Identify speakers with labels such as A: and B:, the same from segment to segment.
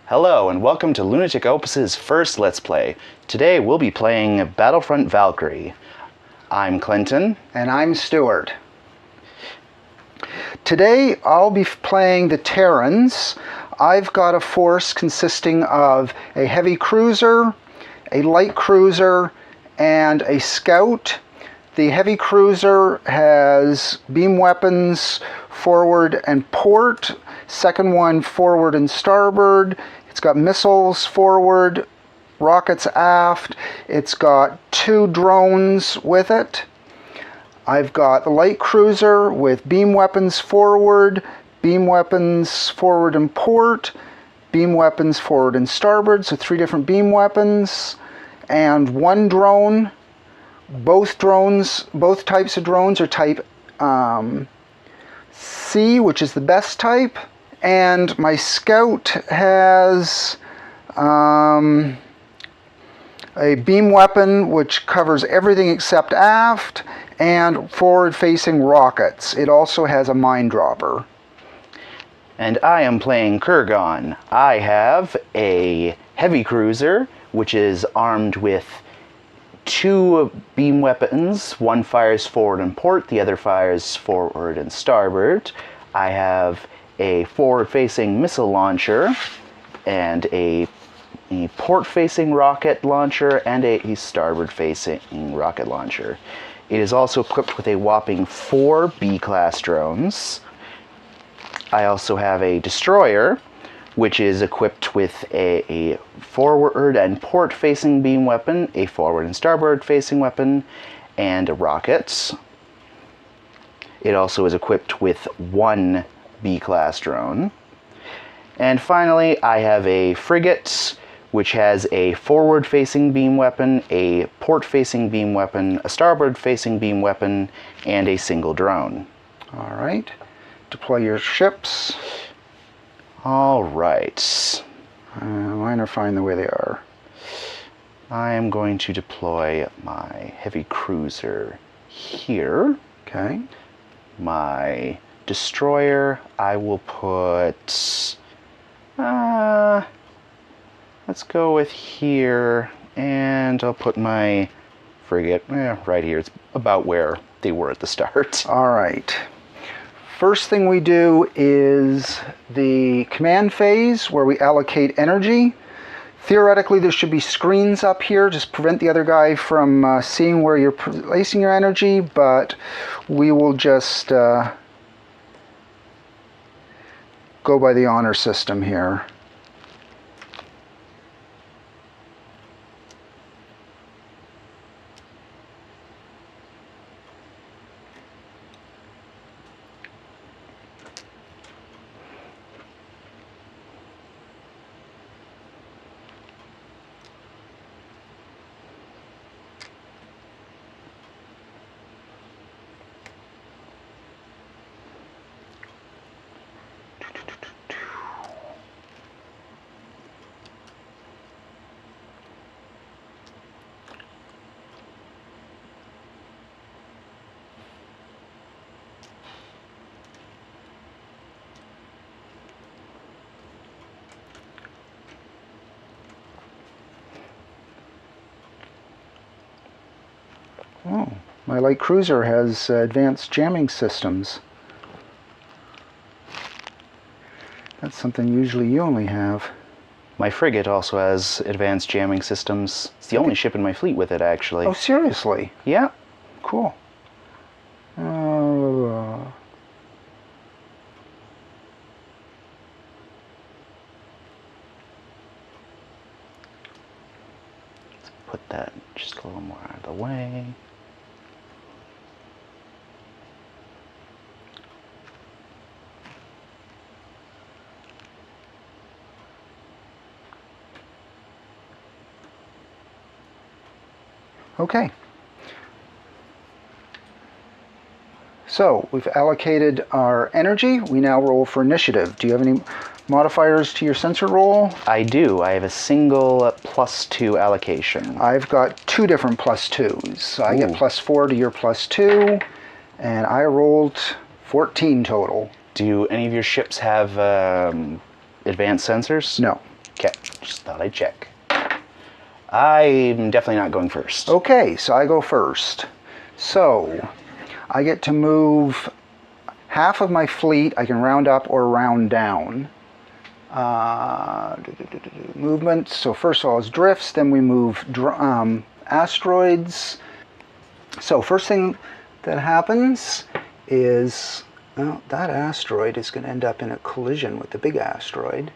A: Hello and welcome to Lunatic OPUS's first Let's Play. Today we'll be playing Battlefront Valkyrie. I'm Clinton.
B: And I'm Stuart. Today I'll be playing the Terrans. I've got a force consisting of a heavy cruiser, a light cruiser, and a scout. The heavy cruiser has beam weapons forward and port, second one forward and starboard. It's got missiles forward, rockets aft. It's got 2 drones with it. I've got the light cruiser with beam weapons forward and port, beam weapons forward and starboard, so 3 different beam weapons, and 1 drone. Both types of drones are type C, which is the best type. And my scout has a beam weapon which covers everything except aft, and forward-facing rockets. It also has a mine dropper.
A: And I am playing Kurgan. I have a heavy cruiser, which is armed with 2 beam weapons. One fires forward and port, the other fires forward and starboard. I have a forward-facing missile launcher, and a port-facing rocket launcher, and a starboard-facing rocket launcher. It is also equipped with a whopping 4 B-class drones. I also have a destroyer, which is equipped with a forward and port-facing beam weapon, a forward and starboard-facing weapon, and rockets. It also is equipped with 1 B-class drone. And finally, I have a frigate, which has a forward-facing beam weapon, a port-facing beam weapon, a starboard-facing beam weapon, and a single drone.
B: All right. Deploy your ships.
A: All right.
B: Mine are fine the way they are.
A: I am going to deploy my heavy cruiser here.
B: Okay.
A: My destroyer, I will put, let's go with here, and I'll put my frigate right here. It's about where they were at the start.
B: All right. First thing we do is the command phase, where we allocate energy. Theoretically, there should be screens up here, just prevent the other guy from seeing where you're placing your energy, but we will just go by the honor system here. Oh, my light cruiser has advanced jamming systems. That's something usually you only have.
A: My frigate also has advanced jamming systems. It's the only ship in my fleet with it, actually.
B: Oh, seriously?
A: Yeah.
B: Cool.
A: Let's put that just a little more out of the way.
B: Okay. So we've allocated our energy. We now roll for initiative. Do you have any modifiers to your sensor roll?
A: I do. I have a single +2 allocation.
B: I've got 2 different +2s. So I get +4 to your +2, and I rolled 14 total.
A: Do any of your ships have advanced sensors?
B: No.
A: Okay, just thought I'd check. I'm definitely not going first.
B: Okay, so I go first. So I get to move half of my fleet. I can round up or round down. Movement. So first of all is drifts, then we move asteroids. So first thing that happens is, well, that asteroid is going to end up in a collision with the big asteroid.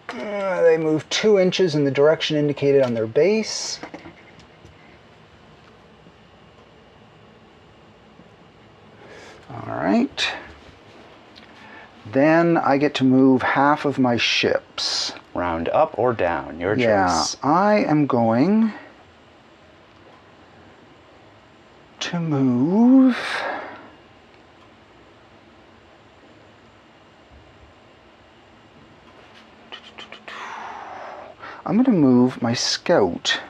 B: They move 2 inches in the direction indicated on their base. All right. Then I get to move half of my ships.
A: Round up or down, your choice.
B: Yeah, I am going to move my scout.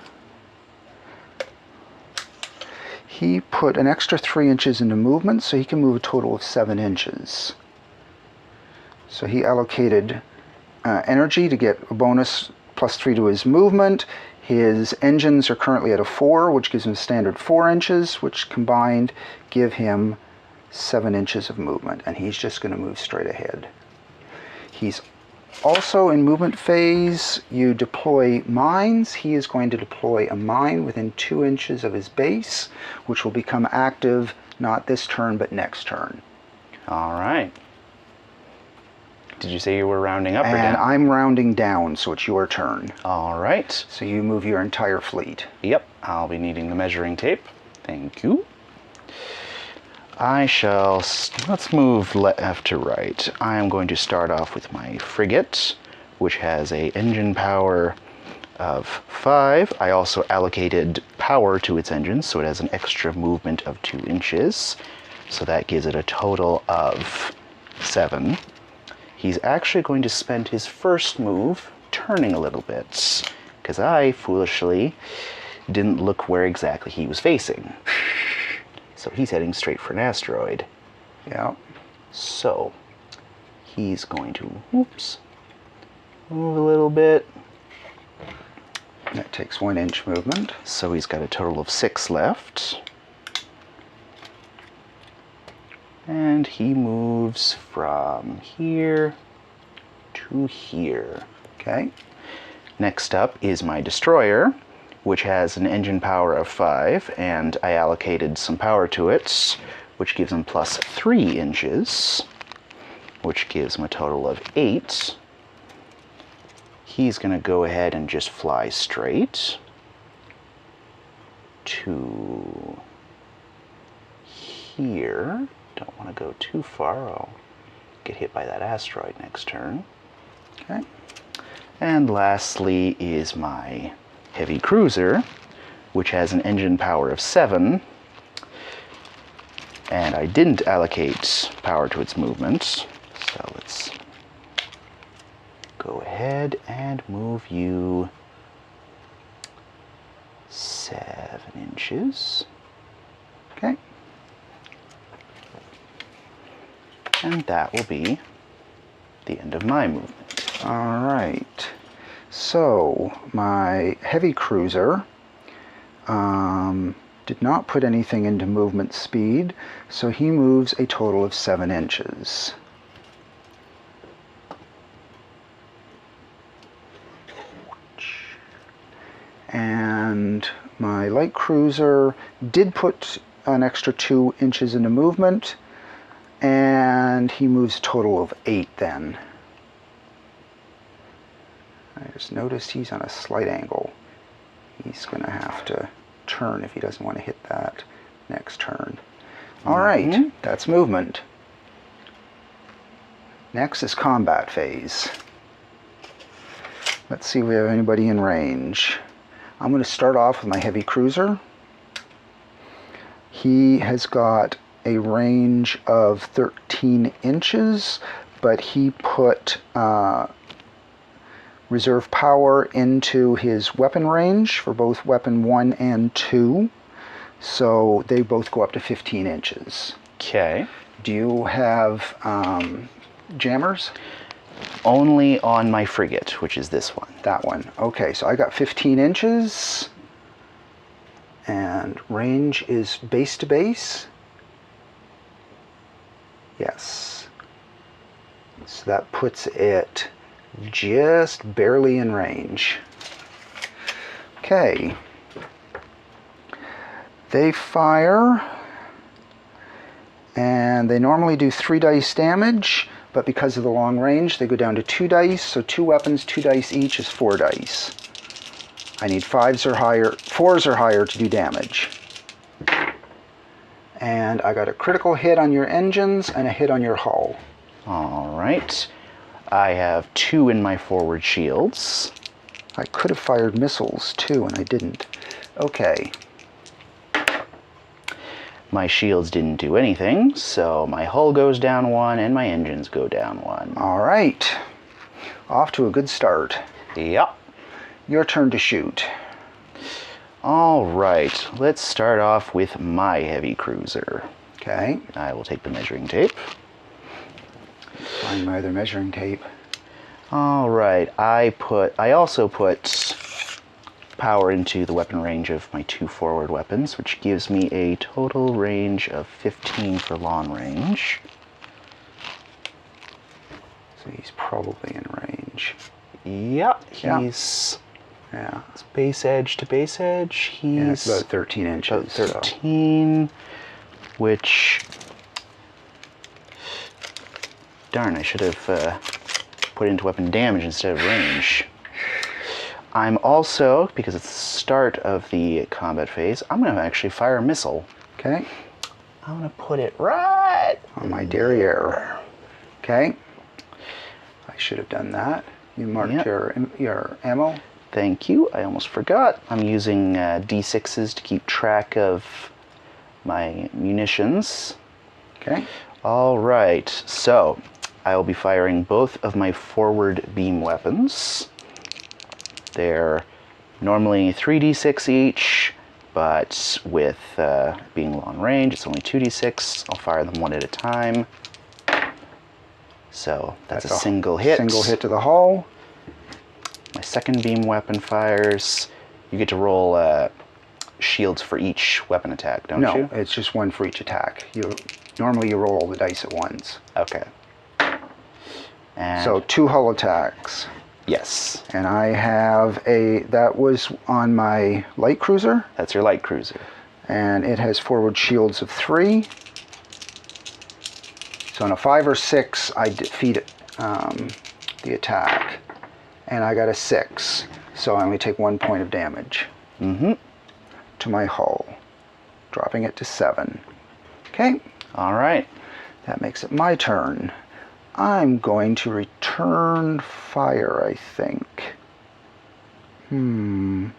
B: He put an extra 3 inches into movement, so he can move a total of 7 inches. So he allocated energy to get a bonus +3 to his movement. His engines are currently at a 4, which gives him a standard 4 inches, which combined give him 7 inches of movement, and he's just going to move straight ahead. He's also in movement phase. You deploy mines. He is going to deploy a mine within 2 inches of his base, which will become active not this turn but next turn.
A: All right. Did you say you were rounding up or down?
B: And I'm rounding down, so it's your turn.
A: All right.
B: So you move your entire fleet.
A: Yep, I'll be needing the measuring tape. Thank you. I shall, let's move left to right. I am going to start off with my frigate, which has a engine power of 5. I also allocated power to its engines, so it has an extra movement of 2 inches. So that gives it a total of 7. He's actually going to spend his first move turning a little bit, because I foolishly didn't look where exactly he was facing. So he's heading straight for an asteroid.
B: Yeah.
A: So he's going to, oops, move a little bit.
B: That takes 1 inch movement.
A: So he's got a total of 6 left. And he moves from here to here.
B: Okay.
A: Next up is my destroyer, which has an engine power of 5, and I allocated some power to it, which gives him +3 inches, which gives him a total of 8. He's going to go ahead and just fly straight to here. Don't want to go too far. I'll get hit by that asteroid next turn.
B: Okay.
A: And lastly is my heavy cruiser, which has an engine power of 7. And I didn't allocate power to its movement. So let's go ahead and move you 7 inches.
B: Okay.
A: And that will be the end of my movement.
B: All right. So my heavy cruiser did not put anything into movement speed, so he moves a total of 7 inches. And my light cruiser did put an extra 2 inches into movement, and he moves a total of 8 then. I just noticed he's on a slight angle. He's going to have to turn if he doesn't want to hit that next turn. All right, that's movement. Next is combat phase. Let's see if we have anybody in range. I'm going to start off with my heavy cruiser. He has got a range of 13 inches, but he put reserve power into his weapon range for both weapon 1 and 2. So they both go up to 15 inches.
A: Okay.
B: Do you have jammers?
A: Only on my frigate, which is this one.
B: That one. Okay, so I got 15 inches. And range is base to base. Yes. So that puts it just barely in range. Okay. They fire, and they normally do 3 dice damage, but because of the long range, they go down to 2 dice. So 2 weapons, 2 dice each is 4 dice. I need 5s or higher, 4s or higher to do damage. And I got a critical hit on your engines and a hit on your hull.
A: All right. I have 2 in my forward shields.
B: I could have fired missiles too, and I didn't. Okay.
A: My shields didn't do anything, so my hull goes down 1 and my engines go down 1.
B: All right. Off to a good start.
A: Yep.
B: Your turn to shoot.
A: All right, let's start off with my heavy cruiser.
B: Okay.
A: I will take the measuring tape.
B: Find my other measuring tape.
A: All right, I also put power into the weapon range of my 2 forward weapons, which gives me a total range of 15 for long range.
B: So he's probably in range.
A: Yep, he's it's base edge to base edge.
B: It's about 13 inches.
A: About 13, which... Darn, I should have put into weapon damage instead of range. I'm also, because it's the start of the combat phase, I'm going to actually fire a missile.
B: Okay.
A: I'm going to put it right
B: on my derriere. Okay. I should have done that. You marked your ammo.
A: Thank you. I almost forgot. I'm using D6s to keep track of my munitions.
B: Okay.
A: All right. So I will be firing both of my forward beam weapons. They're normally 3d6 each, but with being long range, it's only 2d6. I'll fire them one at a time. So that's a single hit.
B: Single hit to the hull.
A: My second beam weapon fires. You get to roll shields for each weapon attack, don't you?
B: No, it's just 1 for each attack. Normally you roll all the dice at once.
A: Okay. And
B: so 2 hull attacks.
A: Yes.
B: And I have that was on my light cruiser.
A: That's your light cruiser.
B: And it has forward shields of 3. So on a 5 or 6, I defeat the attack. And I got a 6, so I only take 1 point of damage to my hull, dropping it to 7. Okay.
A: All right.
B: That makes it my turn. I'm going to return fire, I think. If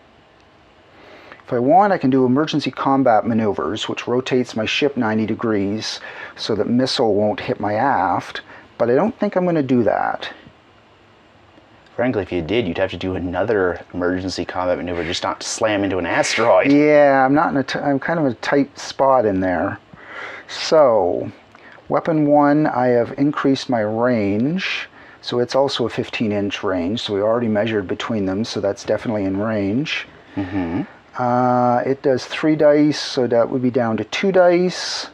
B: I want, I can do emergency combat maneuvers, which rotates my ship 90 degrees so that missile won't hit my aft, but I don't think I'm going to do that.
A: Frankly, if you did, you'd have to do another emergency combat maneuver just not to slam into an asteroid.
B: Yeah, I'm not in I'm kind of a tight spot in there. So, weapon 1, I have increased my range, so it's also a 15-inch range, so we already measured between them, so that's definitely in range. It does 3 dice, so that would be down to 2 dice.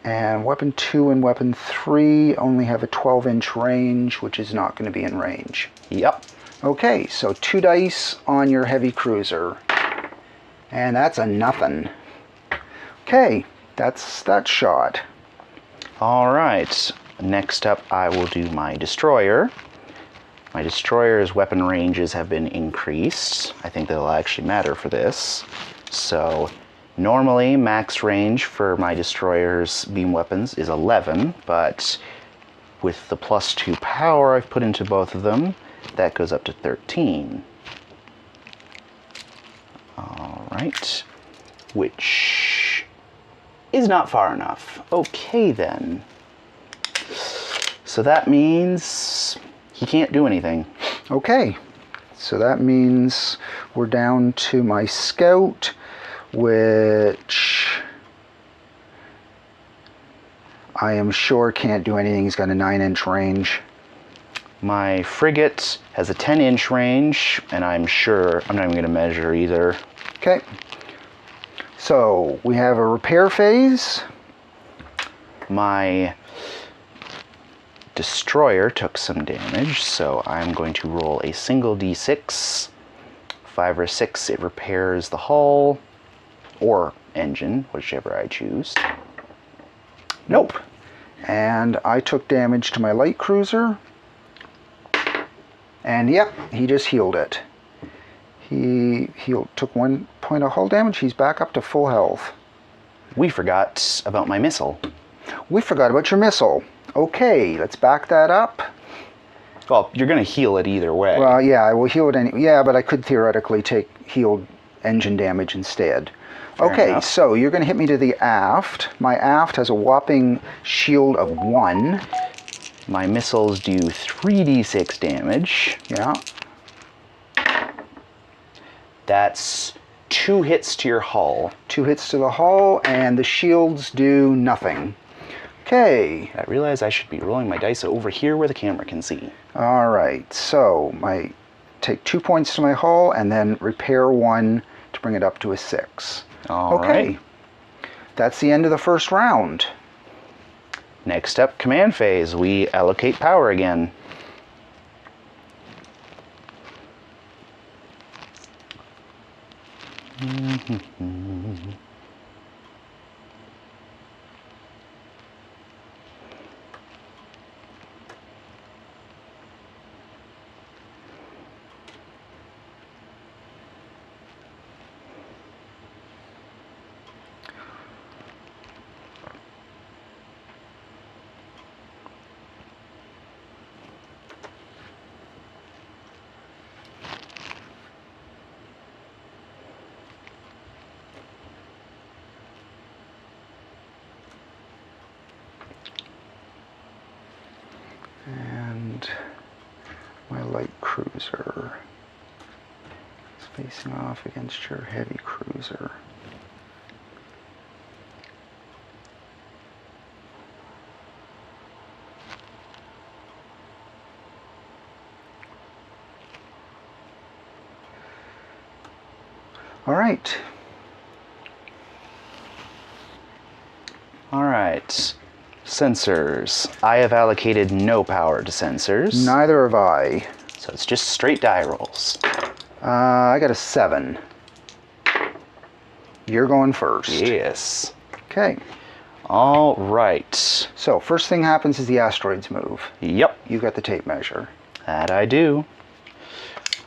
B: And weapon 2 and weapon 3 only have a 12-inch range, which is not going to be in range.
A: Yep.
B: Okay, so 2 dice on your heavy cruiser. And that's a nothing. Okay, that's that shot.
A: All right. Next up, I will do my destroyer. My destroyer's weapon ranges have been increased. I think that'll actually matter for this. So normally, max range for my destroyer's beam weapons is 11, but with the +2 power I've put into both of them, that goes up to 13. All right, which is not far enough. Okay then. So that means he can't do anything.
B: Okay, so that means we're down to my scout, which I am sure can't do anything. He's got a 9-inch range.
A: My frigate has a 10-inch range, and I'm sure I'm not even going to measure either.
B: Okay. So we have a repair phase.
A: My destroyer took some damage, so I'm going to roll a single d6. 5 or 6, it repairs the hull or engine, whichever I choose. Nope.
B: And I took damage to my light cruiser. And yep, he just healed it. He took 1 point of hull damage. He's back up to full health.
A: We forgot about my missile.
B: We forgot about your missile. Okay, let's back that up.
A: Well, you're going to heal it either way.
B: Well, yeah, I will heal it anyway. Yeah, but I could theoretically take healed engine damage instead.
A: Fair
B: Okay,
A: enough.
B: so you're going to hit me to the aft. My aft has a whopping shield of 1.
A: My missiles do 3d6 damage.
B: Yeah.
A: That's 2 hits to your hull.
B: 2 hits to the hull, and the shields do nothing. Okay.
A: I realize I should be rolling my dice over here where the camera can see.
B: All right. So take 2 points to my hull, and then repair 1 to bring it up to a 6.
A: All
B: okay.
A: right.
B: That's the end of the first round.
A: Next up, command phase. We allocate power again.
B: And my light cruiser is facing off against your heavy cruiser. All right.
A: All right. Sensors. I have allocated no power to sensors.
B: Neither have I.
A: So it's just straight die rolls.
B: I got a 7. You're going first.
A: Yes.
B: Okay.
A: All right.
B: So first thing happens is the asteroids move.
A: Yep.
B: You got the tape measure.
A: That I do.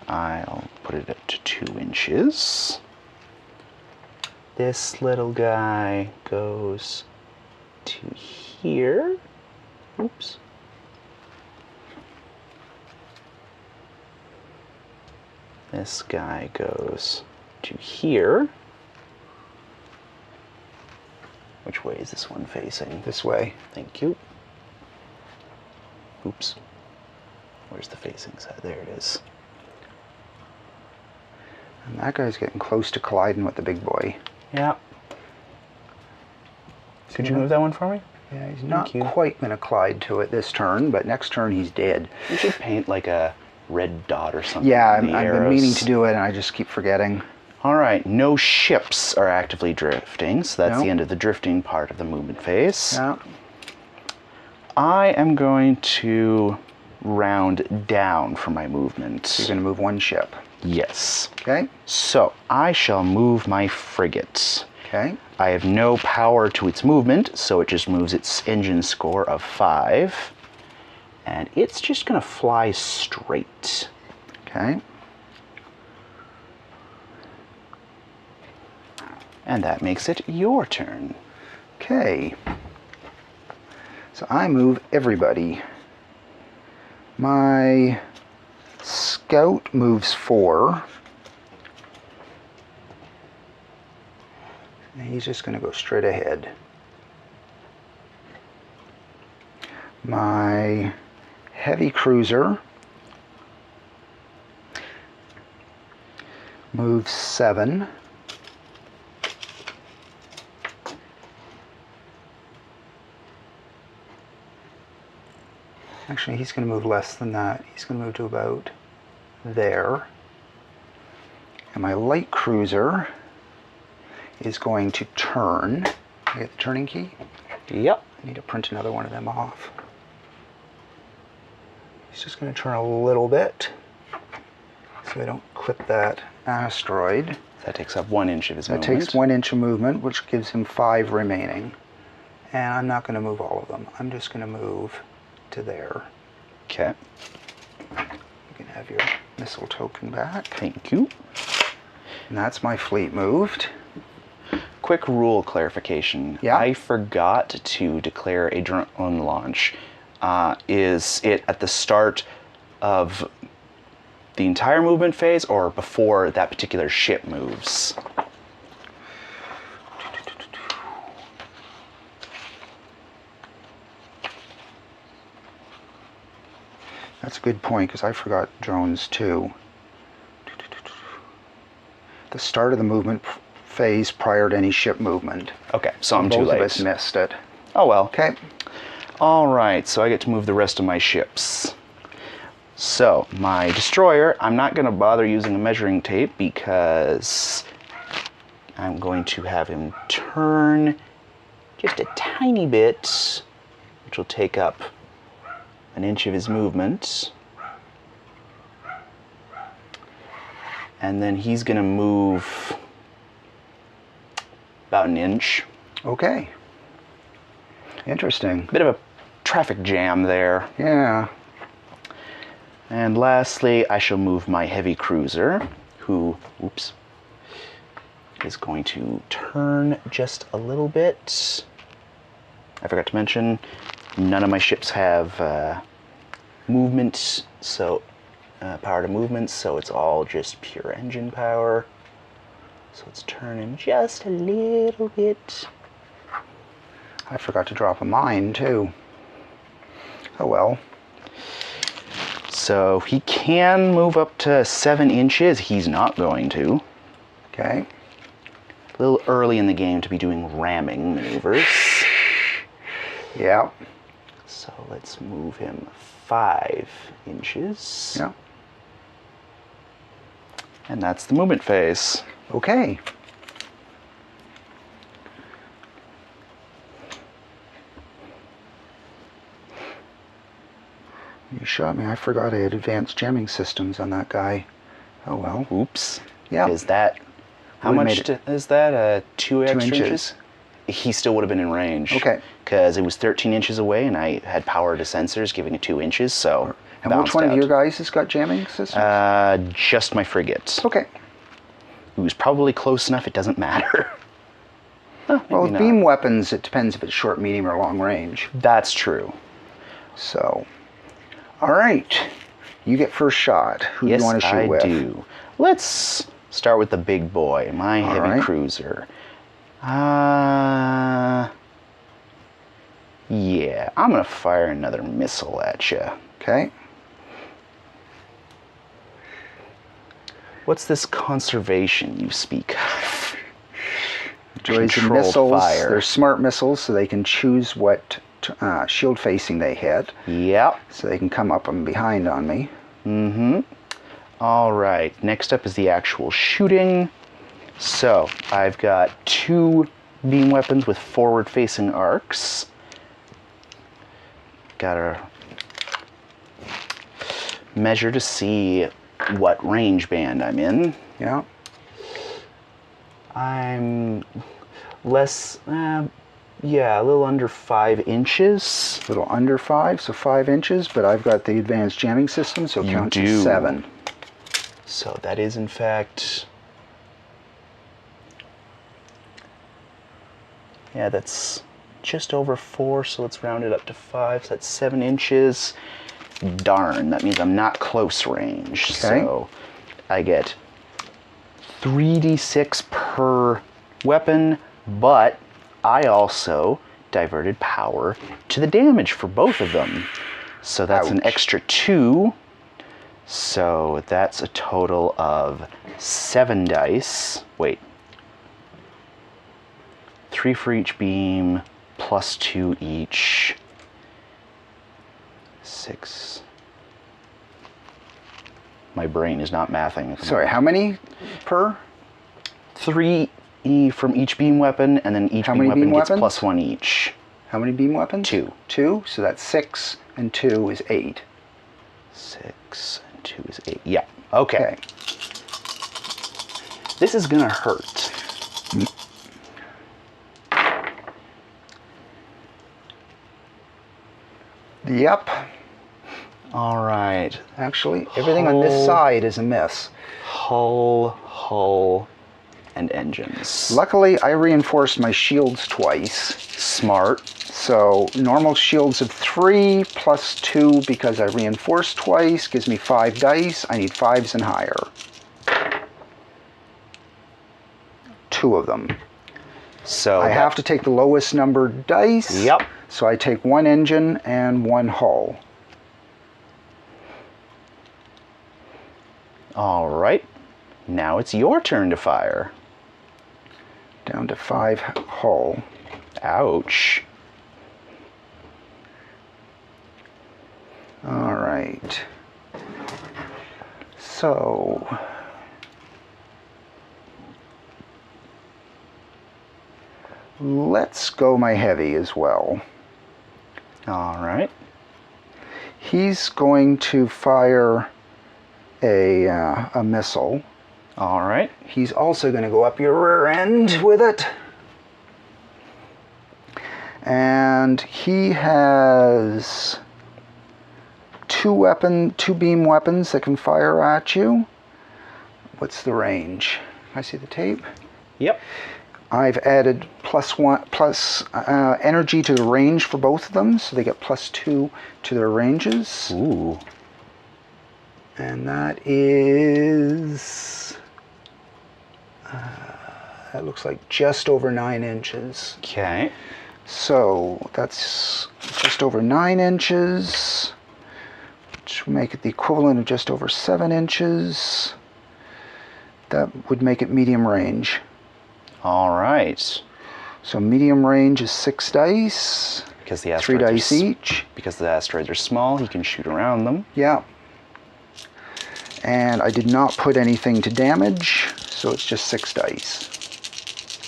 A: I'll put it up to 2 inches. This little guy goes to here. Oops. This guy goes to here. Which way is this one facing?
B: This way.
A: Thank you. Oops. Where's the facing side? There it is.
B: And that guy's getting close to colliding with the big boy.
A: Yeah. Could you move that one for me?
B: Yeah, he's not
A: Thank you.
B: quite going to collide to it this turn, but next turn he's dead.
A: You should paint like a red dot or something.
B: Yeah,
A: on the
B: I've been
A: arrows.
B: meaning to do it, and I just keep forgetting.
A: All right, no ships are actively drifting, so that's
B: Nope.
A: the end of the drifting part of the movement phase.
B: Yeah.
A: I am going to round down for my movement.
B: You're going to move 1 ship.
A: Yes.
B: Okay.
A: So I shall move my frigate.
B: Okay.
A: I have no power to its movement, so it just moves its engine score of 5. And it's just going to fly straight.
B: Okay.
A: And that makes it your turn.
B: Okay. So I move everybody. My scout moves 4. And he's just going to go straight ahead. My heavy cruiser moves 7. Actually, he's going to move less than that. He's going to move to about there. And my light cruiser is going to turn. I get the turning key?
A: Yep.
B: I need to print another one of them off. He's just going to turn a little bit so I don't clip that asteroid.
A: That takes up 1 inch of his movement.
B: That takes 1 inch of movement, which gives him 5 remaining. And I'm not going to move all of them. I'm just going to move to there.
A: Okay.
B: You can have your missile token back.
A: Thank you.
B: And that's my fleet moved.
A: Quick rule clarification.
B: Yeah?
A: I forgot to declare a drone launch. Is it at the start of the entire movement phase or before that particular ship moves?
B: That's a good point, because I forgot drones too. The start of the movement phase prior to any ship movement.
A: Okay, so I'm too late.
B: Both of us missed it.
A: Oh well.
B: Okay.
A: All right, so I get to move the rest of my ships. So my destroyer, I'm not going to bother using a measuring tape because I'm going to have him turn just a tiny bit, which will take up 1 inch of his movement. And then he's going to move about 1 inch.
B: Okay. Interesting.
A: Bit of a traffic jam there.
B: Yeah.
A: And lastly, I shall move my heavy cruiser, who, oops, is going to turn just a little bit. I forgot to mention, none of my ships have movement, so power to movement, so it's all just pure engine power. So let's turn him just a little bit.
B: I forgot to drop a mine too. Oh well.
A: So he can move up to 7 inches. He's not going to.
B: Okay.
A: A little early in the game to be doing ramming maneuvers.
B: Yeah.
A: So let's move him 5 inches.
B: Yeah.
A: And that's the movement phase.
B: Okay. You shot me. I forgot I had advanced jamming systems on that guy. Oh well.
A: Oops.
B: Yeah.
A: Is that... How
B: Would've
A: much
B: made
A: is that? 2 extra
B: inches.
A: inches? He still would have been in range.
B: Okay.
A: Because it was 13 inches away and I had power to sensors giving it 2 inches, so
B: And which
A: bounced
B: one of
A: out.
B: your guys has got jamming systems?
A: Just my frigate.
B: Okay.
A: It was probably close enough, it doesn't matter.
B: Well,
A: Maybe
B: with
A: not.
B: beam weapons, it depends if it's short, medium, or long range.
A: That's true.
B: So, all right. You get first shot. Who do
A: Yes,
B: you want to shoot
A: I
B: with?
A: do. Let's start with the big boy, my
B: All
A: heavy
B: right.
A: cruiser. Yeah, I'm gonna fire another missile at you.
B: Okay.
A: What's this conservation you speak of?
B: Joys and
A: Controlled
B: missiles.
A: fire.
B: They're smart missiles, so they can choose what shield facing they hit.
A: Yep.
B: So they can come up and behind on me.
A: Mm-hmm. All right, next up is the actual shooting. So, I've got 2 beam weapons with forward-facing arcs. Gotta measure to see what range band I'm in.
B: Yeah.
A: I'm less, yeah, a little under 5 inches.
B: A little under 5, so 5 inches, but I've got the advanced jamming system, so it
A: You
B: counts
A: do.
B: as 7.
A: So that is in fact, yeah, that's just over 4, so let's round it up to 5, so that's 7 inches. Darn, that means I'm not close range.
B: Okay.
A: So I get 3d6 per weapon, but I also diverted power to the damage for both of them. So that's an
B: Ouch.
A: extra 2. So that's a total of 7 dice. Wait. 3 for each beam, plus 2 each. 6. My brain is not mathing. At the
B: Sorry,
A: moment.
B: how many per?
A: 3 from each beam weapon, and then each
B: How
A: beam
B: many
A: weapon
B: beam
A: gets
B: weapons?
A: +1 each.
B: How many beam weapons?
A: 2.
B: 2, so that's 6, and 2 is 8.
A: 6 and 2 is 8. Yeah. Okay.
B: Okay.
A: This is gonna hurt.
B: Yep.
A: All right.
B: Actually, everything on this side is a miss.
A: Hull, and engines.
B: Luckily, I reinforced my shields twice.
A: Smart.
B: So normal shields of 3 plus 2 because I reinforced twice gives me 5 dice. I need 5s and higher. 2 of them.
A: So
B: I have to take the lowest numbered dice.
A: Yep.
B: So I take 1 engine and 1 hull.
A: All right. Now it's your turn to fire.
B: Down to 5 hull.
A: Ouch.
B: All right. So let's go my heavy as well.
A: All right.
B: He's going to fire a missile.
A: All right.
B: He's also going to go up your rear end with it. And he has 2 beam weapons that can fire at you. What's the range? Can I see the tape?
A: Yep.
B: I've added plus energy to the range for both of them, so they get +2 to their ranges.
A: Ooh.
B: And that is, that looks like just over 9 inches.
A: Okay.
B: So that's just over 9 inches, which would make it the equivalent of just over 7 inches. That would make it medium range.
A: All right.
B: So medium range is 6 dice,
A: Because the
B: 3
A: asteroids
B: dice each.
A: Because the asteroids are small, he can shoot around them.
B: Yeah. And I did not put anything to damage, so it's just 6 dice.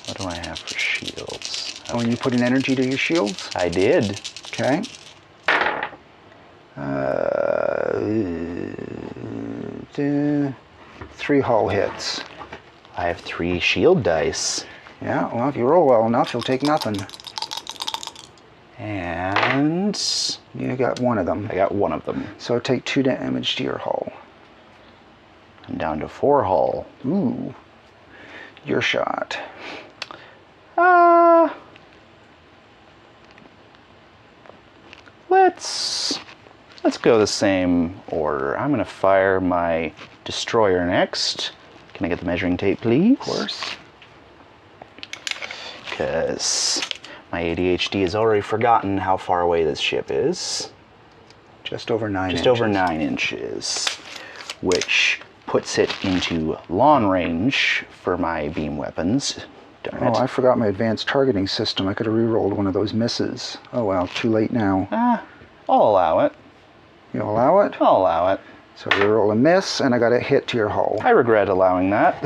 A: What do I have for shields?
B: Oh, and you put an energy to your shields?
A: I did.
B: Okay. 3 hull hits.
A: I have 3 shield dice.
B: Yeah, well, if you roll well enough, you'll take nothing.
A: And
B: You got 1 of them.
A: I got 1 of them.
B: So take 2 damage to your hull.
A: I'm down to 4 hull.
B: Ooh. Your shot.
A: Let's go the same order. I'm gonna fire my destroyer next. Can I get the measuring tape, please?
B: Of course.
A: Because my ADHD has already forgotten how far away this ship is.
B: Just over 9 inches.
A: Just over 9 inches, which puts it into long range for my beam weapons. Darn it.
B: Oh, I forgot my advanced targeting system. I could have re-rolled one of those misses. Oh well, too late now.
A: I'll allow it.
B: You allow it?
A: I'll allow it.
B: So re-roll a miss, and I got a hit to your hull.
A: I regret allowing that.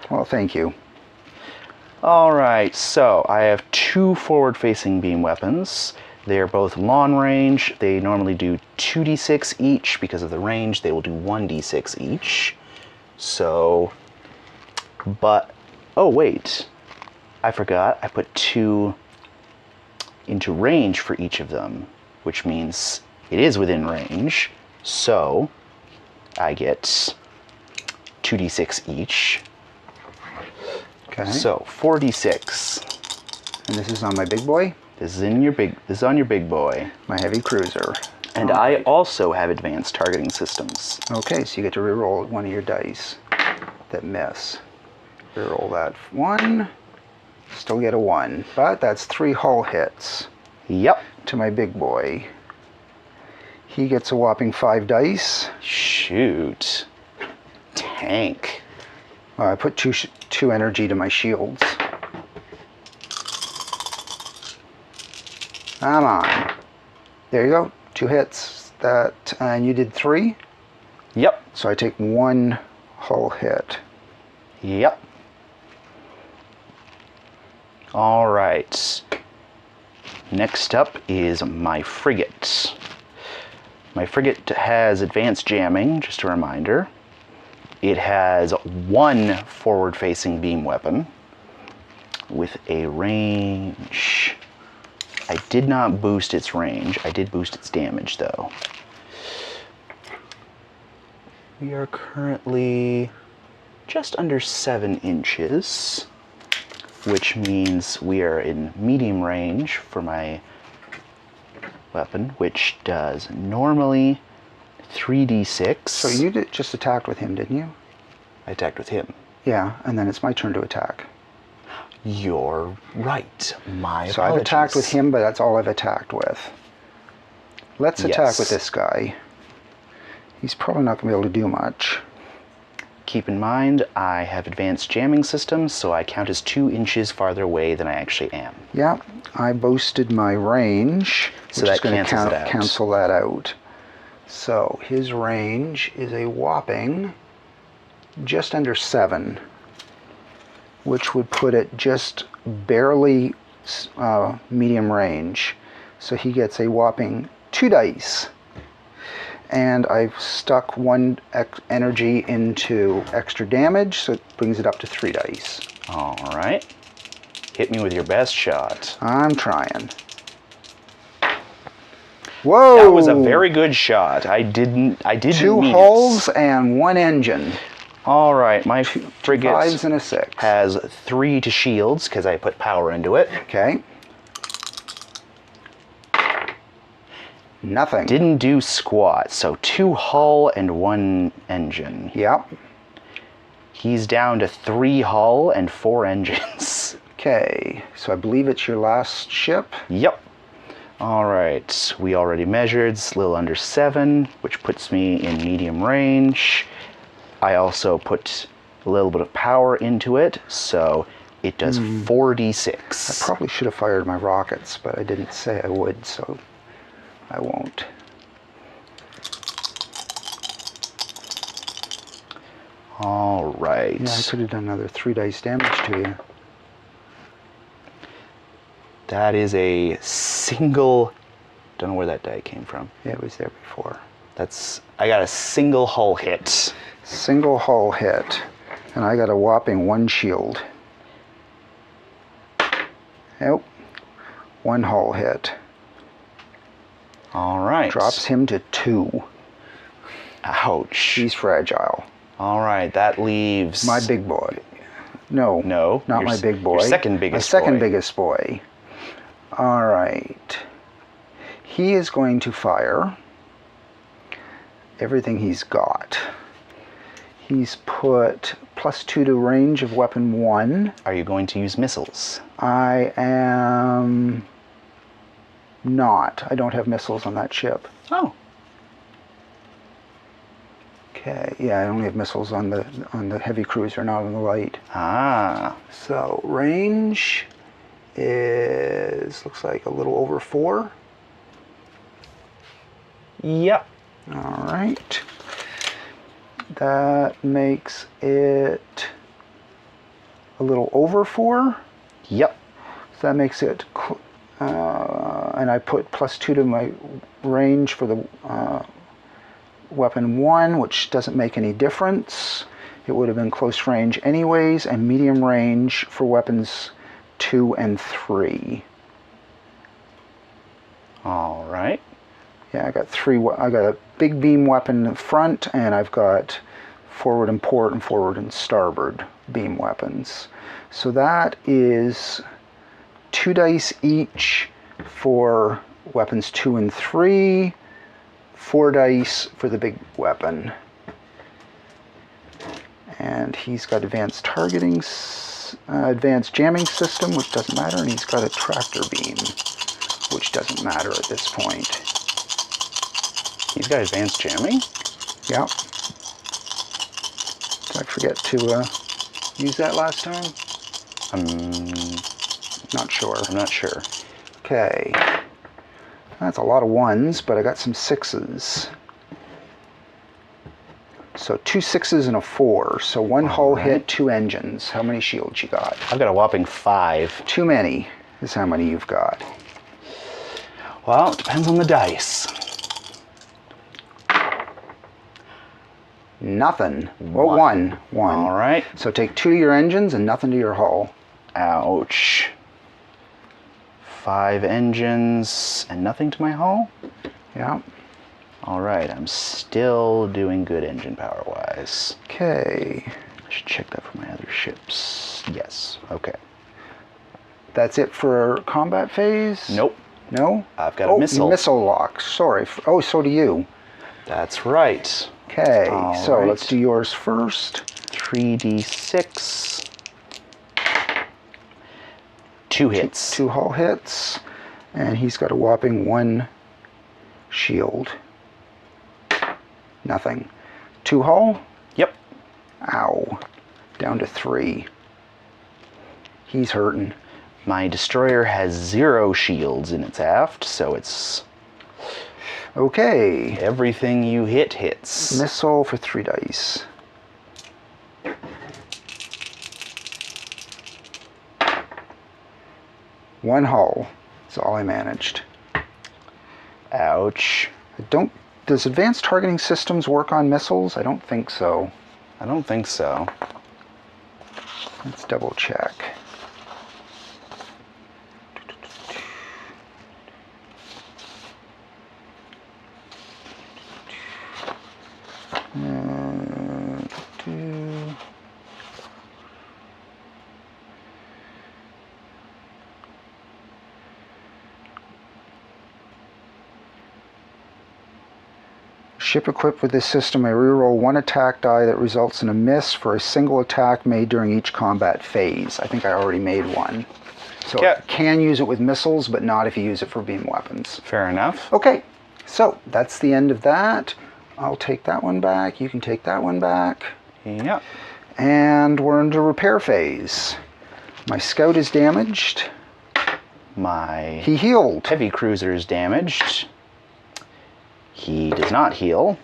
B: Well, thank you.
A: All right, so I have 2 forward-facing beam weapons. They are both long range. They normally do 2d6 each. Because of the range, they will do 1d6 each. So, but, oh wait, I forgot. I put 2 into range for each of them, which means it is within range. So, I get 2d6 each.
B: Okay.
A: So 4d6.
B: And this is on my big boy,
A: This is on your big boy.
B: my heavy cruiser.
A: And I also have advanced targeting systems.
B: Okay, so you get to re-roll one of your dice that miss. Re-roll that 1. Still get a 1, but that's 3 hull hits
A: Yep.
B: to my big boy. He gets a whopping 5 dice.
A: Shoot. Tank.
B: I put 2 energy to my shields. Come on. There you go. 2 hits. That, and you did 3?
A: Yep.
B: So I take 1 hull hit.
A: Yep. All right. Next up is my frigate. My frigate has advanced jamming, just a reminder. It has 1 forward-facing beam weapon with a range. I did not boost its range. I did boost its damage, though. We are currently just under 7 inches, which means we are in medium range for my weapon, which does normally 3d6.
B: So you just attacked with him, didn't you?
A: I attacked with him.
B: Yeah, and then it's my turn to attack.
A: You're right. My
B: So
A: apologies.
B: I've attacked with him, but that's all I've attacked with. Let's attack
A: Yes.
B: with this guy. He's probably not going to be able to do much.
A: Keep in mind, I have advanced jamming systems, so I count as 2 inches farther away than I actually am.
B: Yeah, I boosted my range,
A: So
B: which
A: that
B: is going
A: cancels
B: to
A: it out.
B: cancel that out. So his range is a whopping just under 7, which would put it just barely medium range. So he gets a whopping 2 dice. And I've stuck 1 energy into extra damage, so it brings it up to 3 dice.
A: All right. Hit me with your best shot.
B: I'm trying. Whoa!
A: That was a very good shot. I didn't
B: 2
A: mean
B: hulls
A: it.
B: and 1 engine.
A: All right, my
B: 5s
A: frigate
B: and a 6.
A: has 3 to shields because I put power into it.
B: Okay. Nothing.
A: Didn't do squat, so 2 hull and 1 engine.
B: Yep.
A: He's down to 3 hull and 4 engines.
B: Okay, so I believe it's your last ship.
A: Yep. All right, we already measured. It's a little under 7, which puts me in medium range. I also put a little bit of power into it, so it does 4d6.
B: I probably should have fired my rockets, but I didn't say I would, so I won't.
A: All right.
B: Yeah, I could have done another 3 dice damage to you.
A: That is a single. Don't know where that die came from.
B: Yeah, it was there before.
A: I got a single hull hit.
B: Single hull hit, and I got a whopping 1 shield. Yep. 1 hull hit.
A: All right.
B: Drops him to 2.
A: Ouch.
B: He's fragile.
A: All right, that leaves
B: My big boy. No.
A: No,
B: Not
A: your
B: my big boy.
A: your second biggest
B: My second
A: boy.
B: biggest boy. All right. He is going to fire everything he's got. He's put +2 to range of weapon 1.
A: Are you going to use missiles?
B: I am not. I don't have missiles on that ship.
A: Oh.
B: Okay, yeah, I only have missiles on the heavy cruiser, not on the light.
A: Ah.
B: So range is, looks like a little over 4.
A: Yep.
B: All right. That makes it a little over 4.
A: Yep.
B: So that makes it, and I put +2 to my range for the weapon 1, which doesn't make any difference. It would have been close range anyways, and medium range for weapons 2 and 3.
A: All right.
B: Yeah, I got 3. I got a big beam weapon in the front, and I've got forward and port and forward and starboard beam weapons. So that is 2 dice each for weapons 2 and 3, 4 dice for the big weapon. And he's got advanced targeting, advanced jamming system, which doesn't matter, and he's got a tractor beam, which doesn't matter at this point.
A: He's got advanced jamming?
B: Yep. Did I forget to use that last time?
A: I'm
B: Not sure.
A: not sure.
B: Okay. That's a lot of ones, but I got some sixes. So 2 6s and a 4. So 1 hull hit, 2 engines. How many shields you got?
A: I've got a whopping 5.
B: Too many is how many you've got.
A: Well, it depends on the dice.
B: Nothing. Well, one.
A: All right.
B: So take 2 to your engines and nothing to your hull.
A: Ouch. 5 engines and nothing to my hull?
B: Yeah.
A: All right, I'm still doing good engine power-wise.
B: Okay.
A: I should check that for my other ships. Yes, okay.
B: That's it for combat phase?
A: Nope.
B: No?
A: I've got a missile.
B: Missile lock. Sorry. Oh, so do you.
A: That's right.
B: Okay, so
A: right.
B: let's do yours first.
A: 3d6. 2 hits.
B: 2 hull hits. And he's got a whopping 1 shield. Nothing. 2 hull?
A: Yep.
B: Ow. Down to 3. He's hurting.
A: My destroyer has 0 shields in its aft, so it's...
B: Okay.
A: Everything you hit hits.
B: Missile for 3 dice. One hull. That's all I managed.
A: Ouch.
B: Does advanced targeting systems work on missiles? I don't think so.
A: I don't think so.
B: Let's double check. Ship equipped with this system may reroll 1 attack die that results in a miss for a single attack made during each combat phase. I think I already made one. So
A: Yeah.
B: can use it with missiles, but not if you use it for beam weapons.
A: Fair enough.
B: Okay, so that's the end of that. I'll take that one back. You can take that one back.
A: Yep.
B: And we're into repair phase. My scout is damaged.
A: My
B: He healed.
A: heavy cruiser is damaged. He does not heal.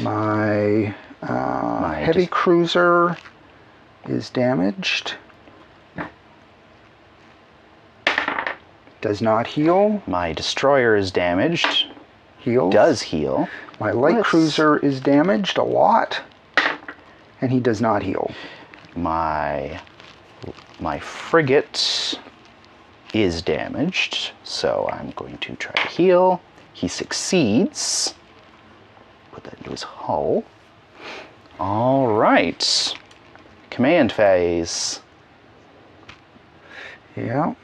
B: My heavy cruiser is damaged. Does not heal.
A: My destroyer is damaged.
B: Heals.
A: Does heal.
B: My light
A: Let's-
B: cruiser is damaged a lot. And he does not heal.
A: My frigate is damaged, so I'm going to try to heal. He succeeds. Put that into his hull. All right. Command phase.
B: Yeah.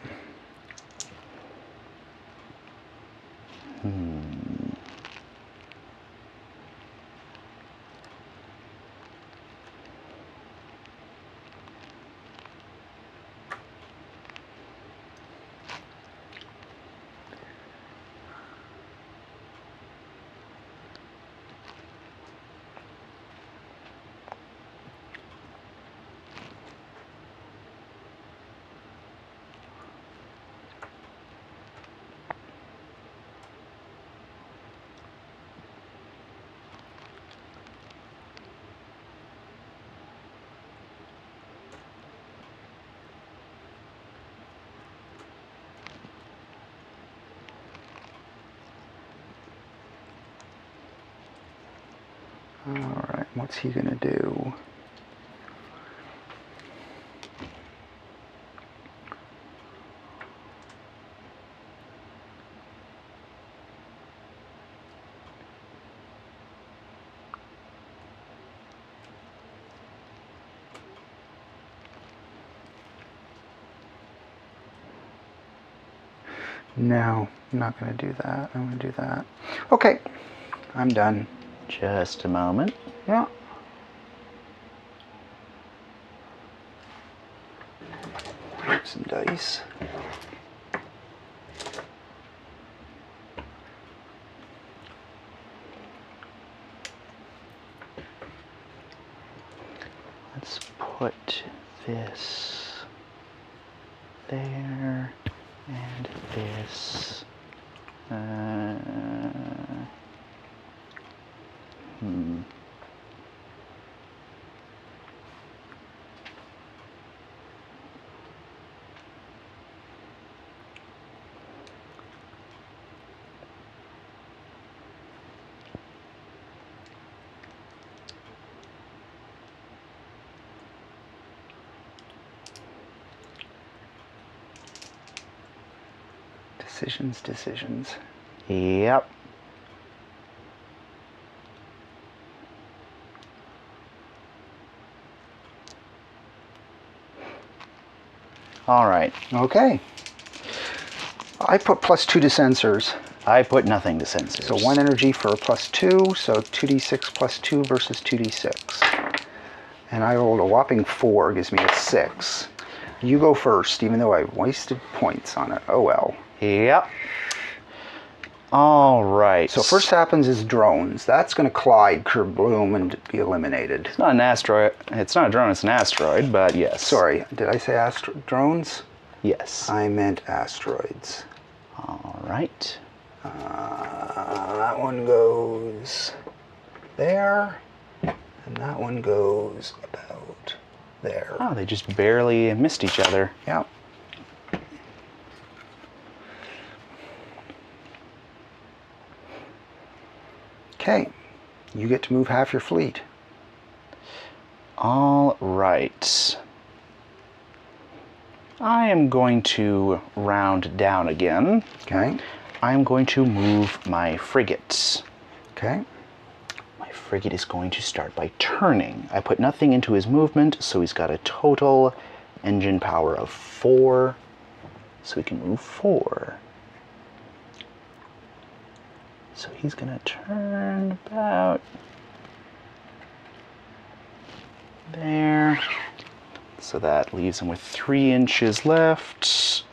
B: All right, what's he gonna do? No, I'm not gonna do that. I'm gonna do that. Okay, I'm done.
A: Just a moment.
B: Yeah. Some dice.
A: Let's put this there and this
B: Decisions.
A: Yep. All right.
B: Okay. I put +2 to sensors.
A: I put nothing to sensors.
B: So 1 energy for a +2, so 2d6 +2 versus 2d6. And I rolled a whopping 4, gives me a 6. You go first, even though I wasted points on it. Oh well.
A: Yep. All right.
B: So first happens is drones. That's going to collide, kerbloom, and be eliminated.
A: It's not an asteroid. It's not a drone, it's an asteroid, but yes.
B: Sorry, did I say drones?
A: Yes.
B: I meant asteroids.
A: All right.
B: That one goes there, and that one goes about there.
A: Oh, they just barely missed each other.
B: Yeah. Okay, you get to move half your fleet.
A: All right. I am going to round down again.
B: Okay.
A: I'm going to move my frigate.
B: Okay.
A: My frigate is going to start by turning. I put nothing into his movement, so he's got a total engine power of 4. So he can move 4. So he's going to turn about there. So that leaves him with 3 inches left.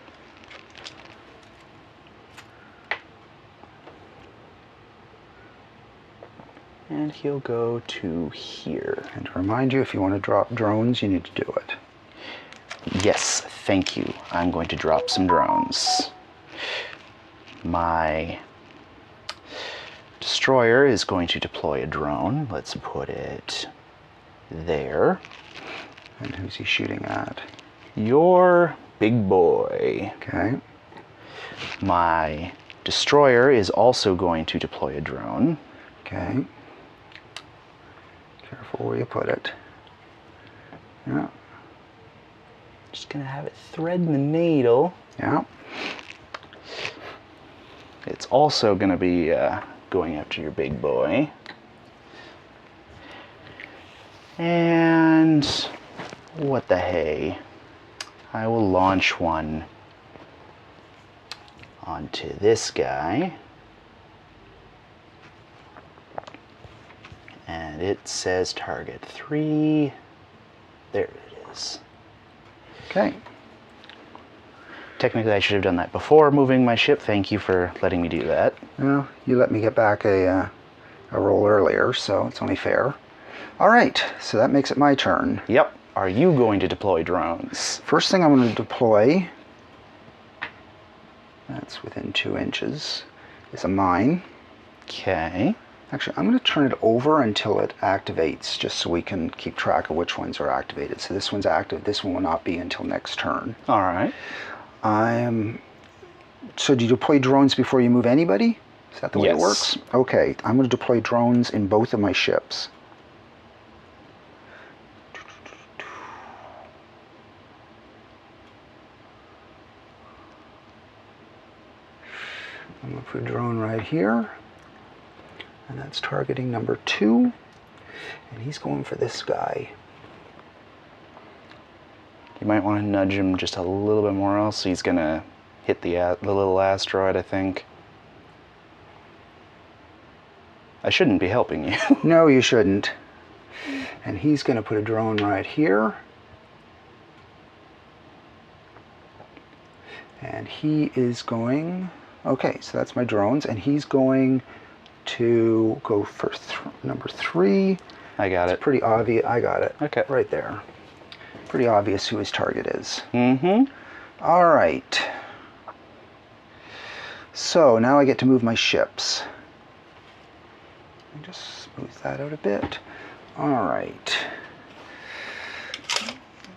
A: And he'll go to here.
B: And to remind you, if you want to drop drones, you need to do it.
A: Yes, thank you. I'm going to drop some drones. My destroyer is going to deploy a drone. Let's put it there.
B: And who's he shooting at?
A: Your big boy.
B: Okay.
A: My destroyer is also going to deploy a drone.
B: Okay. Careful where you put it. Yeah.
A: Just gonna have it thread the needle.
B: Yeah.
A: It's also gonna be going after your big boy. And what the hey? I will launch one onto this guy. And it says target 3. There it is.
B: Okay.
A: Technically, I should have done that before moving my ship. Thank you for letting me do that.
B: Well, you let me get back a roll earlier, so it's only fair. All right, so that makes it my turn.
A: Yep. Are you going to deploy drones?
B: First thing I'm going to deploy, that's within 2 inches, is a mine.
A: Okay.
B: Actually, I'm going to turn it over until it activates, just so we can keep track of which ones are activated. So this one's active, this one will not be until next turn.
A: All right.
B: So do you deploy drones before you move anybody? Is that the way it
A: Yes.
B: works? Okay, I'm going to deploy drones in both of my ships. I'm going to put a drone right here. And that's targeting number 2. And he's going for this guy.
A: You might want to nudge him just a little bit more, else he's gonna hit the little asteroid, I think. I shouldn't be helping you.
B: No, you shouldn't. And he's going to put a drone right here. And he is going... Okay, so that's my drones. And he's going to go for number 3.
A: I got
B: It's
A: it.
B: pretty obvious. I got it.
A: Okay.
B: Right there. Pretty obvious who his target is.
A: Mm-hmm.
B: All right. So now I get to move my ships. Let me just smooth that out a bit. All right.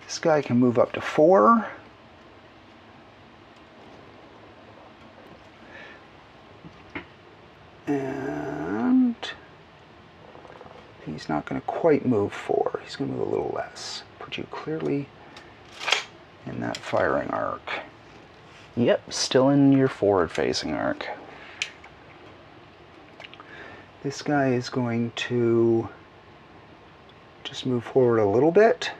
B: This guy can move up to 4. And he's not going to quite move 4. He's going to move a little less. Put you clearly in that firing arc.
A: Yep, still in your forward-facing arc.
B: This guy is going to just move forward a little bit.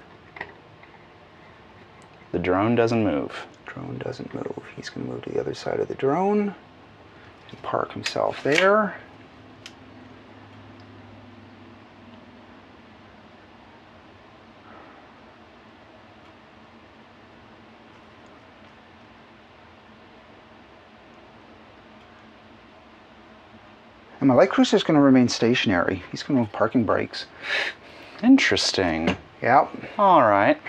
A: The drone doesn't move.
B: Drone doesn't move. He's going to move to the other side of the drone and park himself there. And my light cruiser is going to remain stationary. He's going to move parking brakes.
A: Interesting.
B: Yep.
A: All right.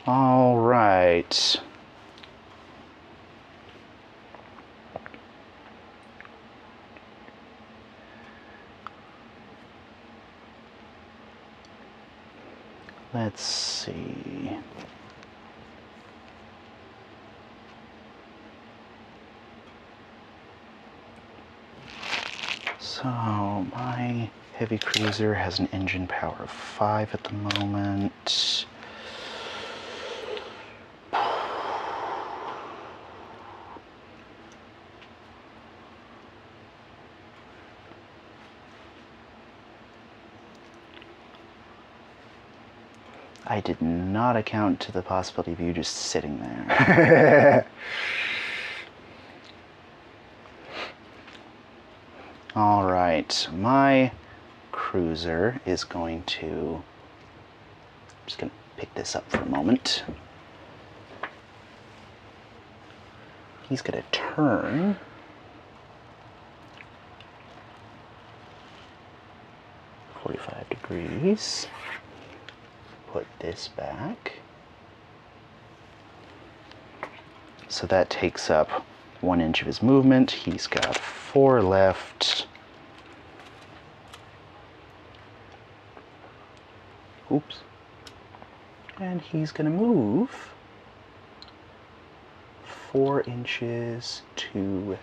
A: All right. Let's see. So my heavy cruiser has an engine power of 5 at the moment. I did not account to the possibility of you just sitting there. All right, my cruiser is going to, I'm just going to pick this up for a moment. He's going to turn. .45 degrees. Put this back. So that takes up 1 inch of his movement. He's got 4 left. Oops. And he's gonna move 4 inches to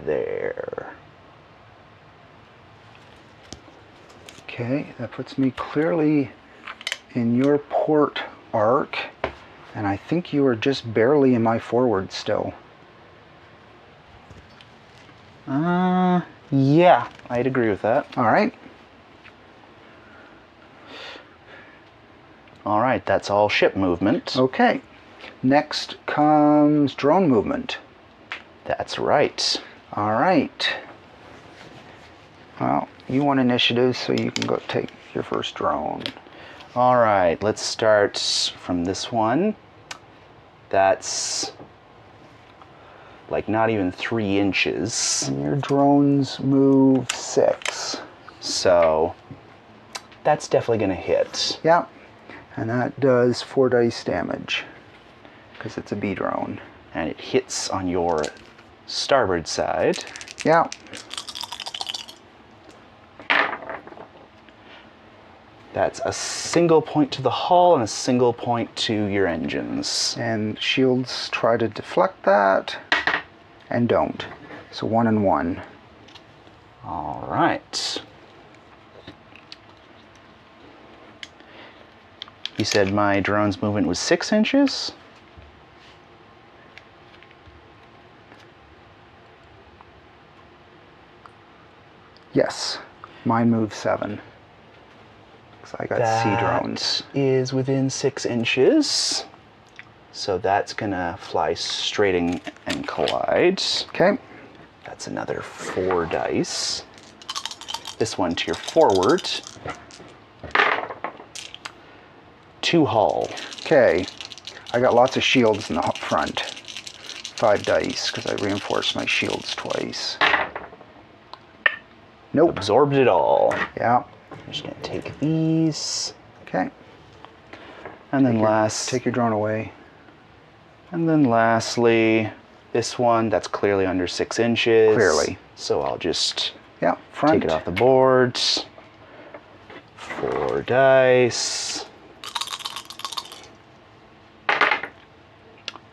A: there.
B: Okay, that puts me clearly in your port arc, and I think you are just barely in my forward still.
A: Yeah, I'd agree with that.
B: All right.
A: All right, that's all ship movement.
B: Okay. Next comes drone movement.
A: That's right.
B: All right. Well, you want initiative, so you can go take your first drone.
A: All right, let's start from this one. That's like not even 3 inches.
B: And your drones move 6.
A: So that's definitely gonna hit.
B: Yeah. And that does 4 dice damage because it's a B drone.
A: And it hits on your starboard side.
B: Yeah.
A: That's a single point to the hull and a single point to your engines.
B: And shields try to deflect that and don't. So 1 and 1.
A: All right. You said my drone's movement was 6 inches?
B: Yes. Mine moves 7. Because I got C drones.
A: Is within 6 inches. So that's gonna fly straight in and collide.
B: Okay.
A: That's another 4 dice. This one to your forward. 2 hull.
B: Okay. I got lots of shields in the front. 5 dice because I reinforced my shields twice. Nope.
A: Absorbed it all.
B: Yeah.
A: I'm just gonna take these.
B: Okay.
A: And then
B: Take your drone away.
A: And then lastly, this one that's clearly under 6 inches.
B: Clearly.
A: So I'll just
B: front.
A: take it off the board. 4 dice.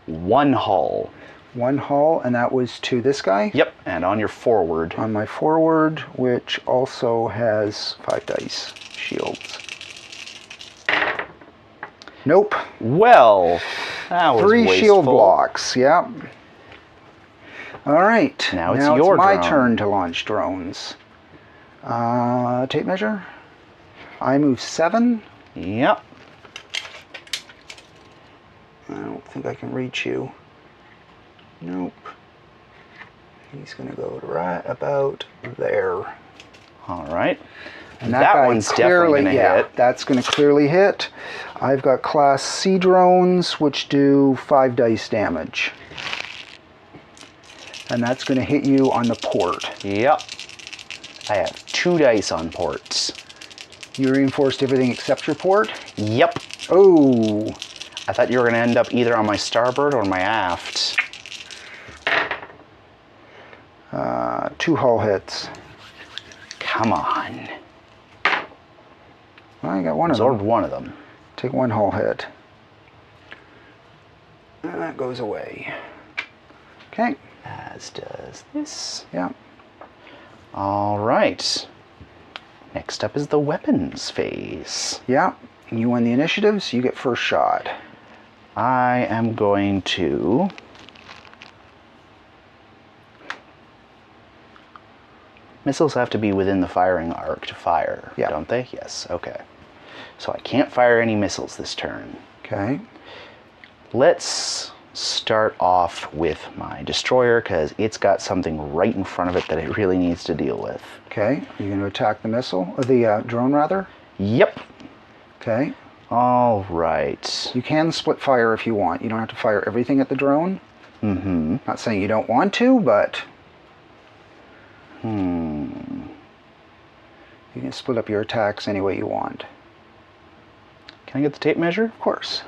A: 1 hull.
B: 1 hull, and that was to this guy?
A: Yep, and on your forward.
B: On my forward, which also has 5 dice. Shields. Nope.
A: Well, that was
B: 3
A: wasteful.
B: shield blocks, yep. Alright,
A: Now it's your
B: my
A: drone.
B: turn to launch drones. Tape measure. I move 7.
A: Yep.
B: I don't think I can reach you. Nope. He's going to go right about there.
A: All right.
B: And
A: that
B: guy
A: one's definitely going to hit.
B: That's going to clearly hit. I've got Class C drones, which do 5 dice damage. And that's going to hit you on the port.
A: Yep. I have 2 dice on ports.
B: You reinforced everything except your port?
A: Yep.
B: Oh.
A: I thought you were going to end up either on my starboard or my aft.
B: 2 hull hits.
A: Come on.
B: Well, I got one of
A: Absorbed
B: them.
A: one of them.
B: Take 1 hull hit. And that goes away. Okay.
A: As does this.
B: Yeah.
A: All right. Next up is the weapons phase.
B: Yeah. You win the initiatives, you get first shot.
A: I am going to... Missiles have to be within the firing arc to fire, don't they? Yes, okay. So I can't fire any missiles this turn.
B: Okay.
A: Let's start off with my destroyer because it's got something right in front of it that it really needs to deal with.
B: Okay. You're going to attack the missile, or the drone rather?
A: Yep.
B: Okay.
A: All right.
B: You can split fire if you want. You don't have to fire everything at the drone.
A: Mm-hmm.
B: Not saying you don't want to, but... You can split up your attacks any way you want.
A: Can I get the tape measure?
B: Of course.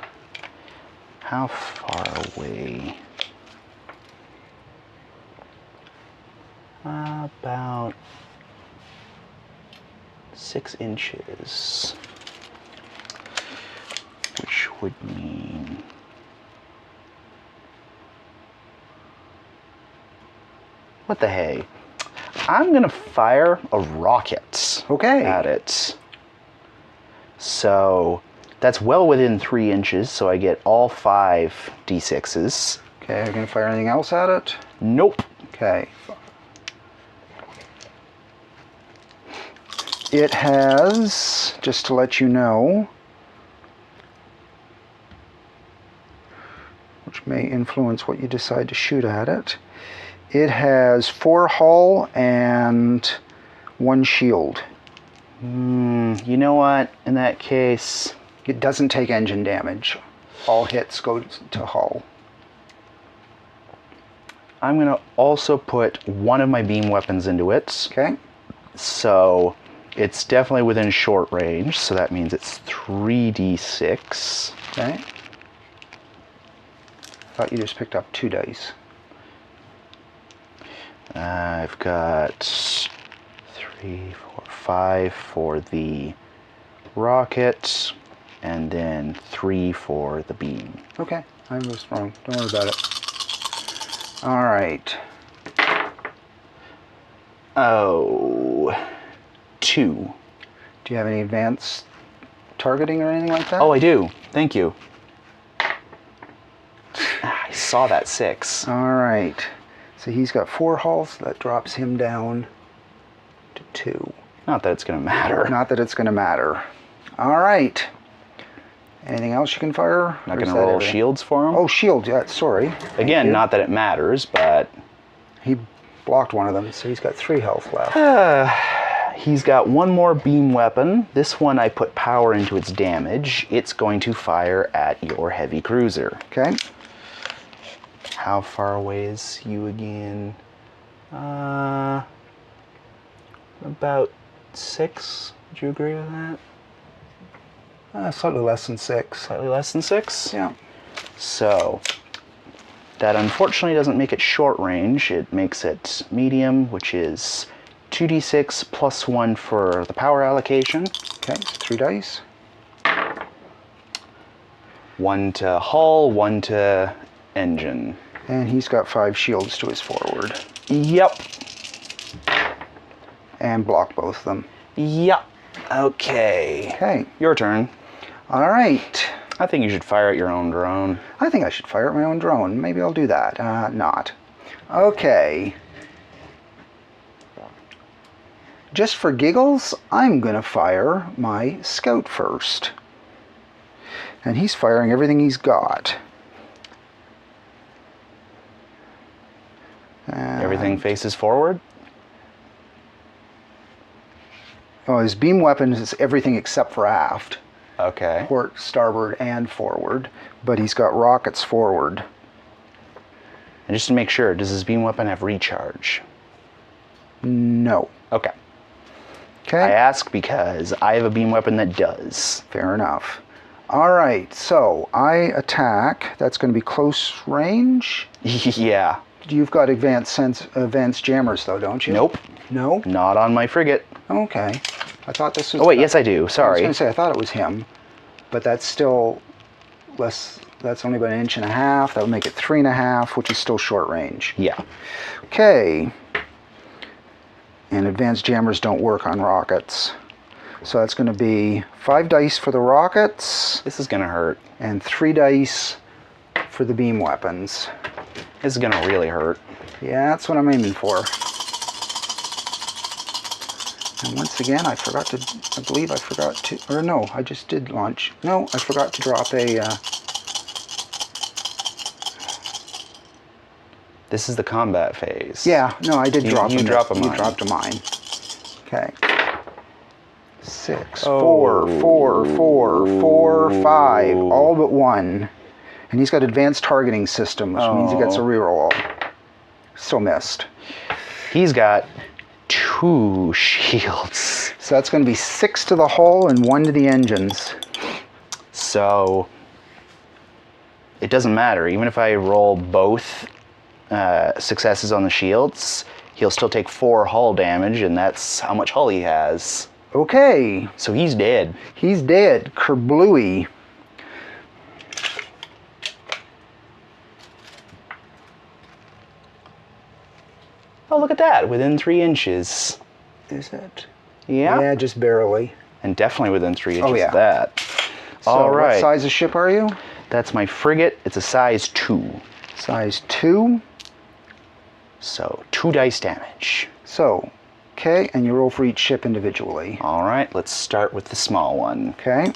A: How far away? About 6 inches. Which would mean... What the hey? I'm gonna fire a rocket at it. So that's well within 3 inches, so I get all 5 d6s.
B: Okay, are you going to fire anything else at it?
A: Nope.
B: Okay. It has, just to let you know, which may influence what you decide to shoot at it, it has 4 hull and 1 shield.
A: You know what? In that case...
B: It doesn't take engine damage. All hits go to hull.
A: I'm going to also put one of my beam weapons into it.
B: Okay.
A: So it's definitely within short range, so that means it's 3d6.
B: Okay. Thought you just picked up 2 dice.
A: I've got 3, 4, 5 for the rocket, and then 3 for the beam.
B: Okay, I was wrong. Don't worry about it. All right.
A: Oh, 2.
B: Do you have any advanced targeting or anything like that?
A: Oh, I do. Thank you. I saw that 6.
B: All right. So he's got 4 hulls. That drops him down to 2.
A: Not that it's going to matter.
B: Not that it's going to matter. All right. Anything else you can fire?
A: Not going to roll shields for him?
B: Oh, shield. Yeah, sorry.
A: Again, not that it matters, but...
B: He blocked one of them, so he's got 3 health left.
A: He's got 1 more beam weapon. This one I put power into its damage. It's going to fire at your heavy cruiser.
B: Okay.
A: How far away is you again? About 6. Would you agree with that?
B: Slightly less than 6.
A: Slightly less than 6?
B: Yeah.
A: So, that unfortunately doesn't make it short range. It makes it medium, which is 2d6 plus 1 for the power allocation.
B: Okay, so 3 dice.
A: 1 to hull, 1 to engine.
B: And he's got 5 shields to his forward.
A: Yep.
B: And block both of them.
A: Yep. Okay.
B: Okay.
A: Your turn.
B: All right.
A: I think you should fire at your own drone.
B: I think I should fire at my own drone. Maybe I'll do that. Not. Okay. Just for giggles, I'm going to fire my scout first. And he's firing everything he's got.
A: Everything faces forward?
B: Oh, his beam weapons is everything except for aft.
A: Okay.
B: Port, starboard, and forward. But he's got rockets forward.
A: And just to make sure, does his beam weapon have recharge?
B: No.
A: Okay.
B: Okay.
A: I ask because I have a beam weapon that does.
B: Fair enough. All right, so I attack. That's going to be close range.
A: Yeah.
B: You've got advanced jammers, though, don't you?
A: Nope.
B: No?
A: Not on my frigate.
B: Okay. I thought this was...
A: Oh, wait, yes I do.
B: I was
A: Sorry.
B: going to say, I thought it was him. But that's still less... That's only about 1.5 inches. That would make it 3.5, which is still short range.
A: Yeah.
B: Okay. And advanced jammers don't work on rockets. So that's going to be 5 dice for the rockets.
A: This is going to hurt.
B: And 3 dice for the beam weapons.
A: This is going to really hurt.
B: Yeah, that's what I'm aiming for. And once again, I believe I forgot to, or no, I just did launch. No, I forgot to drop a...
A: This is the combat phase.
B: Yeah, no, I did drop a mine.
A: You
B: dropped a mine. Okay. 6,
A: Oh.
B: 4, 5, all but 1. And he's got advanced targeting system, which means he gets a reroll. So missed.
A: He's got 2 shields.
B: So that's going to be 6 to the hull and 1 to the engines.
A: So it doesn't matter. Even if I roll both successes on the shields, he'll still take 4 hull damage, and that's how much hull he has.
B: Okay.
A: So he's dead.
B: He's dead. Kerblooey.
A: Oh, look at that. Within 3 inches.
B: Is it?
A: Yeah.
B: Yeah, just barely.
A: And definitely within 3 inches
B: yeah.
A: of that.
B: So
A: All right.
B: what size of ship are you?
A: That's my frigate. It's a size 2.
B: Size 2.
A: So 2 dice damage.
B: So, okay, and you roll for each ship individually.
A: All right, let's start with the small one.
B: Okay.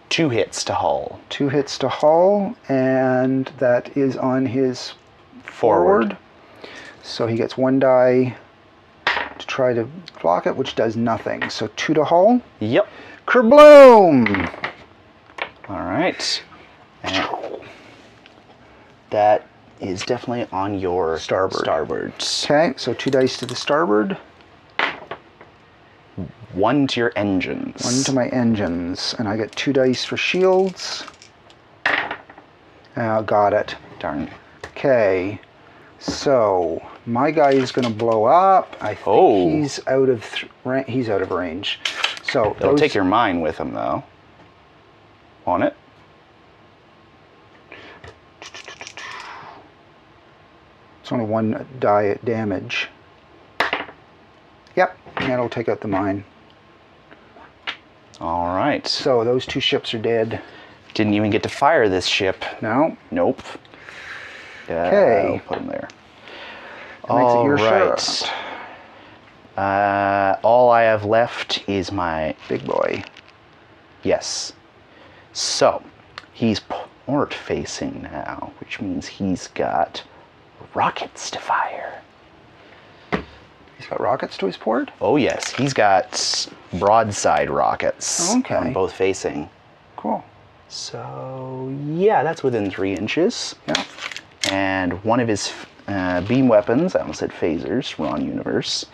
A: 2 hits to hull.
B: 2 hits to hull, and that is on his forward. So he gets 1 die to try to block it, which does nothing. So 2 to hull.
A: Yep.
B: Kerbloom!
A: All right. And that is definitely on your starboard.
B: Okay, so 2 dice to the starboard.
A: 1 to your engines.
B: 1 to my engines. And I get 2 dice for shields. Got it.
A: Darn.
B: Okay, so my guy is going to blow up. I think he's out of range. So
A: It'll take your mine with him, though. On it.
B: It's only 1 die at damage. Yep, and that'll take out the mine.
A: All right.
B: So those 2 ships are dead.
A: Didn't even get to fire this ship.
B: No.
A: Nope.
B: Okay.
A: Put him there.
B: All right.
A: All I have left is my
B: big boy.
A: Yes. So he's port facing now, which means he's got rockets to fire.
B: He's got rockets to his port?
A: Oh yes, he's got broadside rockets.
B: Okay.
A: On both facing.
B: Cool.
A: So yeah, that's within 3 inches.
B: Yeah.
A: And one of his beam weapons, I almost said phasers, wrong universe,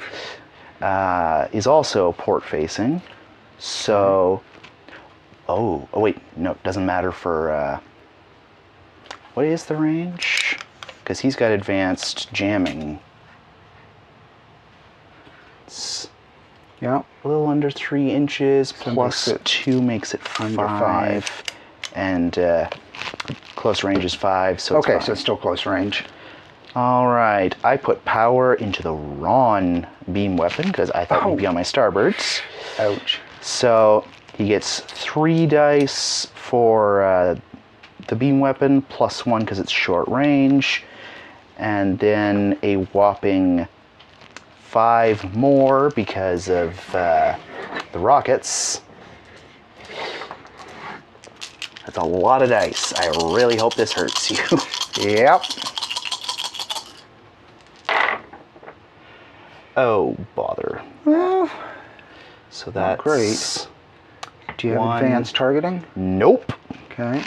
A: is also port facing. So, oh wait, no, it doesn't matter for, what is the range? Because he's got advanced jamming. It's
B: Yeah.
A: a little under 3 inches,
B: So
A: plus
B: makes it
A: 2 makes it
B: under
A: 5. And close range is 5, so it's
B: Okay,
A: fine.
B: so it's still close range.
A: All right, I put power into the Ron beam weapon because I thought he'd be on my starboards.
B: Ouch.
A: So he gets 3 dice for the beam weapon, plus 1 because it's short range, and then a whopping 5 more because of the rockets. That's a lot of dice. I really hope this hurts you.
B: Yep.
A: Oh, bother.
B: Well,
A: So that's...
B: great. Do you have
A: 1.
B: advanced targeting?
A: Nope.
B: Okay.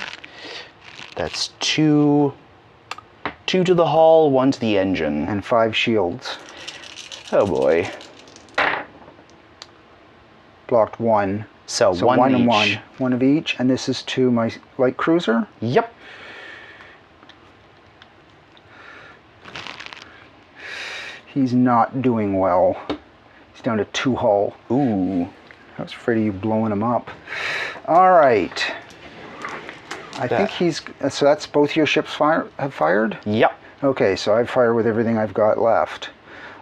A: That's 2 to the hull, 1 to the engine.
B: And 5 shields.
A: Oh boy.
B: Blocked 1.
A: So 1
B: 1 and
A: each.
B: 1. 1 of each. And this is to my light cruiser?
A: Yep.
B: He's not doing well. He's down to 2 hull.
A: Ooh.
B: I was afraid of you blowing him up. All right. I think he's... So that's both your ships have fired?
A: Yep.
B: Okay, so I've fired with everything I've got left.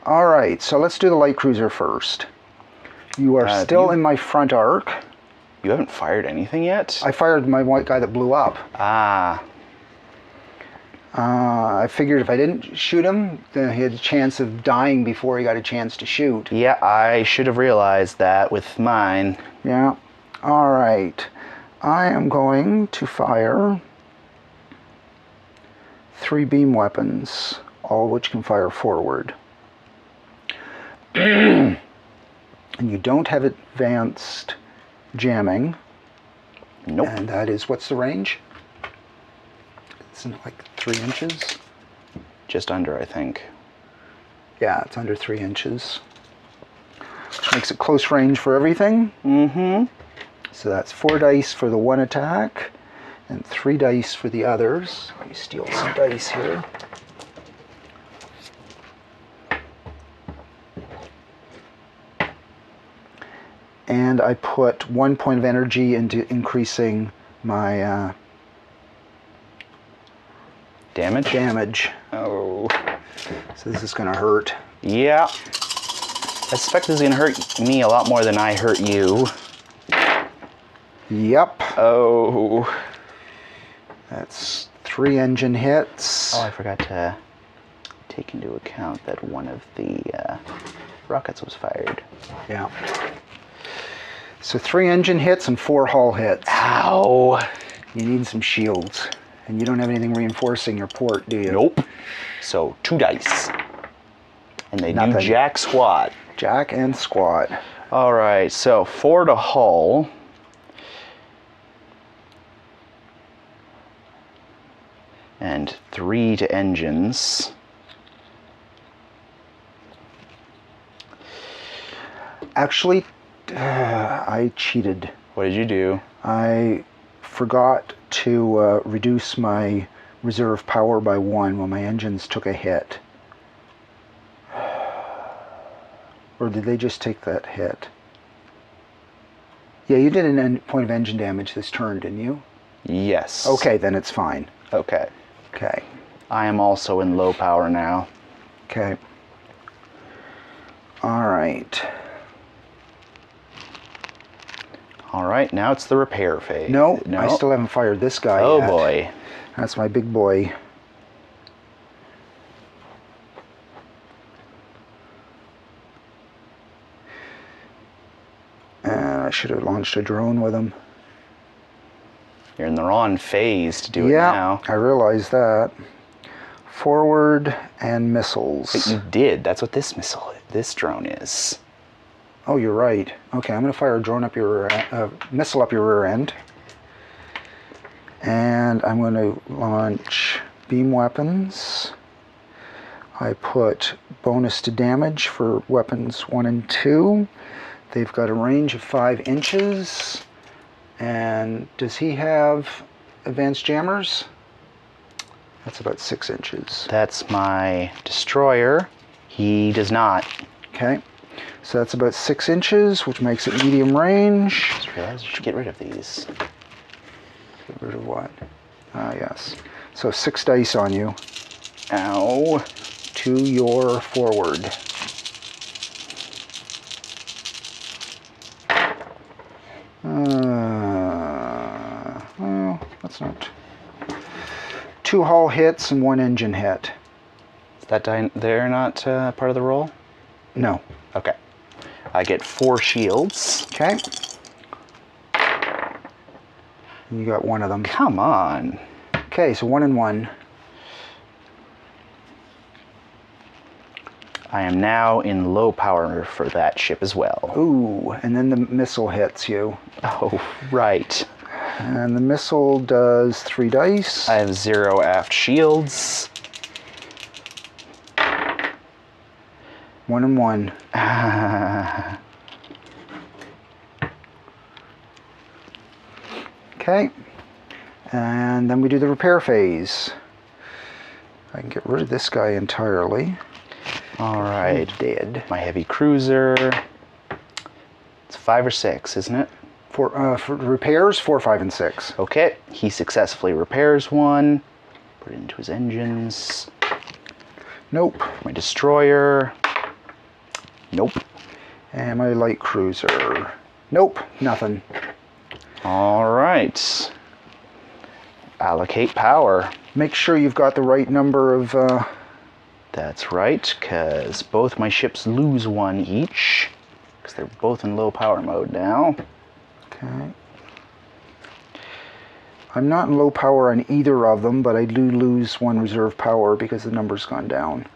B: All right, so let's do the light cruiser first. You are still in my front arc.
A: You haven't fired anything yet?
B: I fired my white guy that blew up.
A: Ah.
B: I figured if I didn't shoot him, then he had a chance of dying before he got a chance to shoot.
A: Yeah, I should have realized that with mine.
B: Yeah. All right. I am going to fire 3 beam weapons, all which can fire forward. And you don't have advanced jamming.
A: Nope.
B: And that is, what's the range? Isn't it like 3 inches?
A: Just under, I think.
B: Yeah, it's under 3 inches. Which makes it close range for everything.
A: Mm-hmm.
B: So that's 4 dice for the 1 attack, and 3 dice for the others. Let me steal some dice here. And I put 1 point of energy into increasing my
A: Damage? Oh.
B: So this is going to hurt.
A: Yeah. I suspect this is going to hurt me a lot more than I hurt you.
B: Yep.
A: Oh.
B: That's 3 engine hits.
A: Oh, I forgot to take into account that one of the rockets was fired.
B: Yeah. So 3 engine hits and 4 hull hits.
A: Ow.
B: You need some shields. And you don't have anything reinforcing your port, do you?
A: Nope. So 2 dice. And they
B: Nothing.
A: do jack squat.
B: Jack and squat.
A: All right, so 4 to hull. And 3 to engines.
B: Actually, I cheated.
A: What did you do?
B: I forgot to reduce my reserve power by 1 when my engines took a hit. Or did they just take that hit? Yeah, you did a point of engine damage this turn, didn't you?
A: Yes.
B: Okay, then it's fine.
A: Okay.
B: Okay.
A: I am also in low power now.
B: Okay. All right.
A: All right, now it's the repair phase.
B: No, I still haven't fired this guy
A: Oh
B: yet.
A: boy.
B: That's my big boy. And I should have launched a drone with him.
A: You're in the wrong phase to do it now.
B: I realize that. Forward and missiles.
A: But you did. That's what this drone is.
B: Oh, you're right. Okay, I'm going to fire a drone up your missile up your rear end. And I'm going to launch beam weapons. I put bonus to damage for weapons 1 and 2. They've got a range of 5 inches. And does he have advanced jammers? That's about 6 inches.
A: That's my destroyer. He does not.
B: Okay. So that's about 6 inches, which makes it medium range.
A: I just realized I should get rid of these.
B: Get rid of what? Ah, yes. So 6 dice on you.
A: Ow.
B: To your forward. Well, that's not... 2 hull hits and 1 engine hit.
A: Is that die there not part of the roll?
B: No.
A: Okay. I get 4 shields.
B: Okay. You got 1 of them.
A: Come on.
B: Okay, so 1 and 1.
A: I am now in low power for that ship as well.
B: Ooh, and then the missile hits you.
A: Oh, right.
B: And the missile does 3 dice.
A: I have 0 aft shields.
B: 1 and 1. Okay. And then we do the repair phase. I can get rid of this guy entirely.
A: All right.
B: He's dead.
A: My heavy cruiser. It's 5 or 6, isn't it?
B: For repairs, 4, 5, and 6.
A: Okay. He successfully repairs one. Put it into his engines.
B: Nope.
A: My destroyer. Nope.
B: And my light cruiser. Nope, nothing.
A: All right. Allocate power.
B: Make sure you've got the right number of...
A: That's right, because both my ships lose 1 each. Because they're both in low power mode now.
B: Okay. I'm not in low power on either of them, but I do lose 1 reserve power because the number's gone down.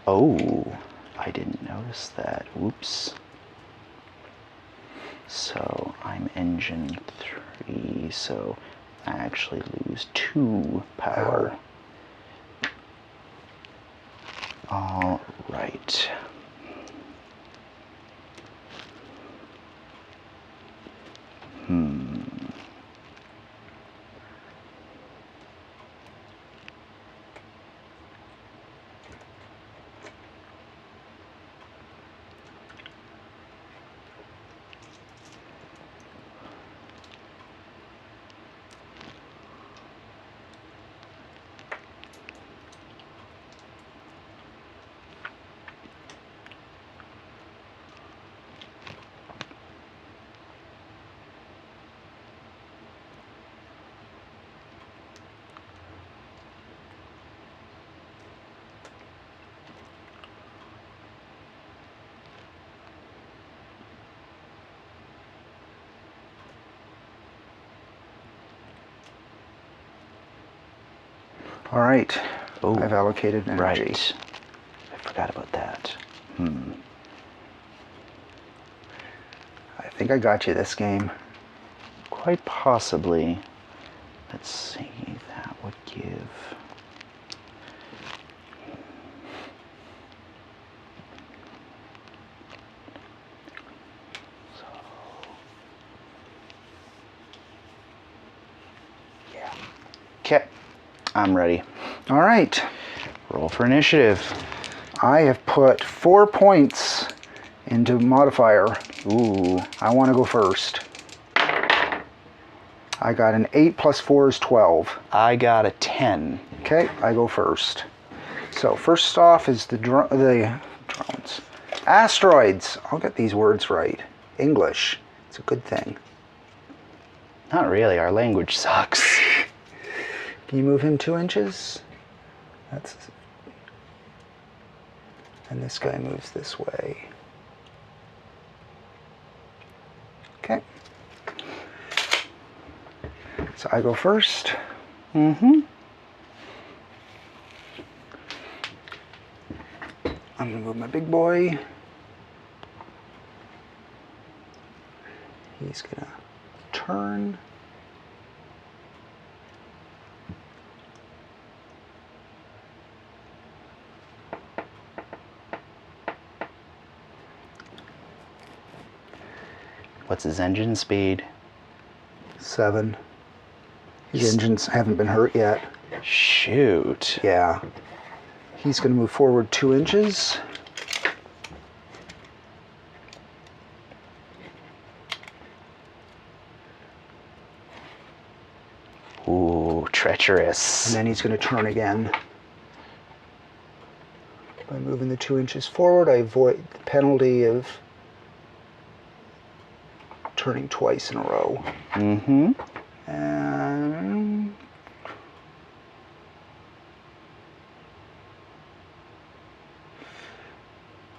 A: Oh, I didn't notice that. Whoops. So I'm engine 3, so I actually lose 2 power. All right.
B: All right.
A: Oh,
B: I've allocated energy.
A: Right. I forgot about that.
B: I think I got you this game.
A: Quite possibly. Let's see. That would give...
B: Yeah.
A: Okay. I'm ready.
B: All right.
A: Roll for initiative.
B: I have put 4 points into modifier.
A: Ooh.
B: I want to go first. I got an 8 plus 4 is 12.
A: I got a 10.
B: Okay, I go first. So first off is the drones. Asteroids. I'll get these words right. English. It's a good thing.
A: Not really. Our language sucks.
B: Can you move him 2 inches? That's... And this guy moves this way. Okay. So I go first.
A: Mm-hmm.
B: I'm gonna move my big boy. He's gonna turn.
A: What's his engine speed?
B: 7. His engines haven't been hurt yet.
A: Shoot.
B: Yeah. He's going to move forward 2 inches.
A: Ooh, treacherous.
B: And then he's going to turn again. By moving the 2 inches forward, I avoid the penalty of turning twice in a row.
A: Mm-hmm.
B: And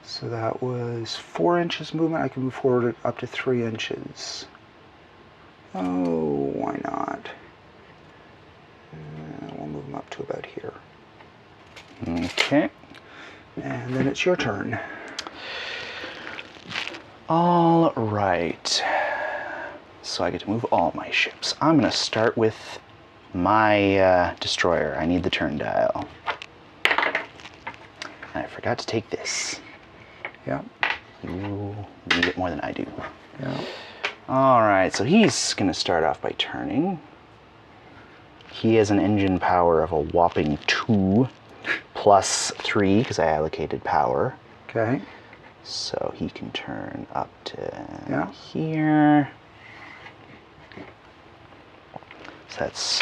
B: so that was 4 inches movement. I can move forward up to 3 inches. Oh, why not? We'll move him up to about here.
A: Okay.
B: And then it's your turn.
A: All right. So I get to move all my ships. I'm going to start with my destroyer. I need the turn dial. And I forgot to take this.
B: Yeah.
A: You need it more than I do.
B: Yeah.
A: All right, so he's going to start off by turning. He has an engine power of a whopping 2 plus 3 because I allocated power.
B: Okay.
A: So he can turn up to
B: Yeah.
A: here. So that's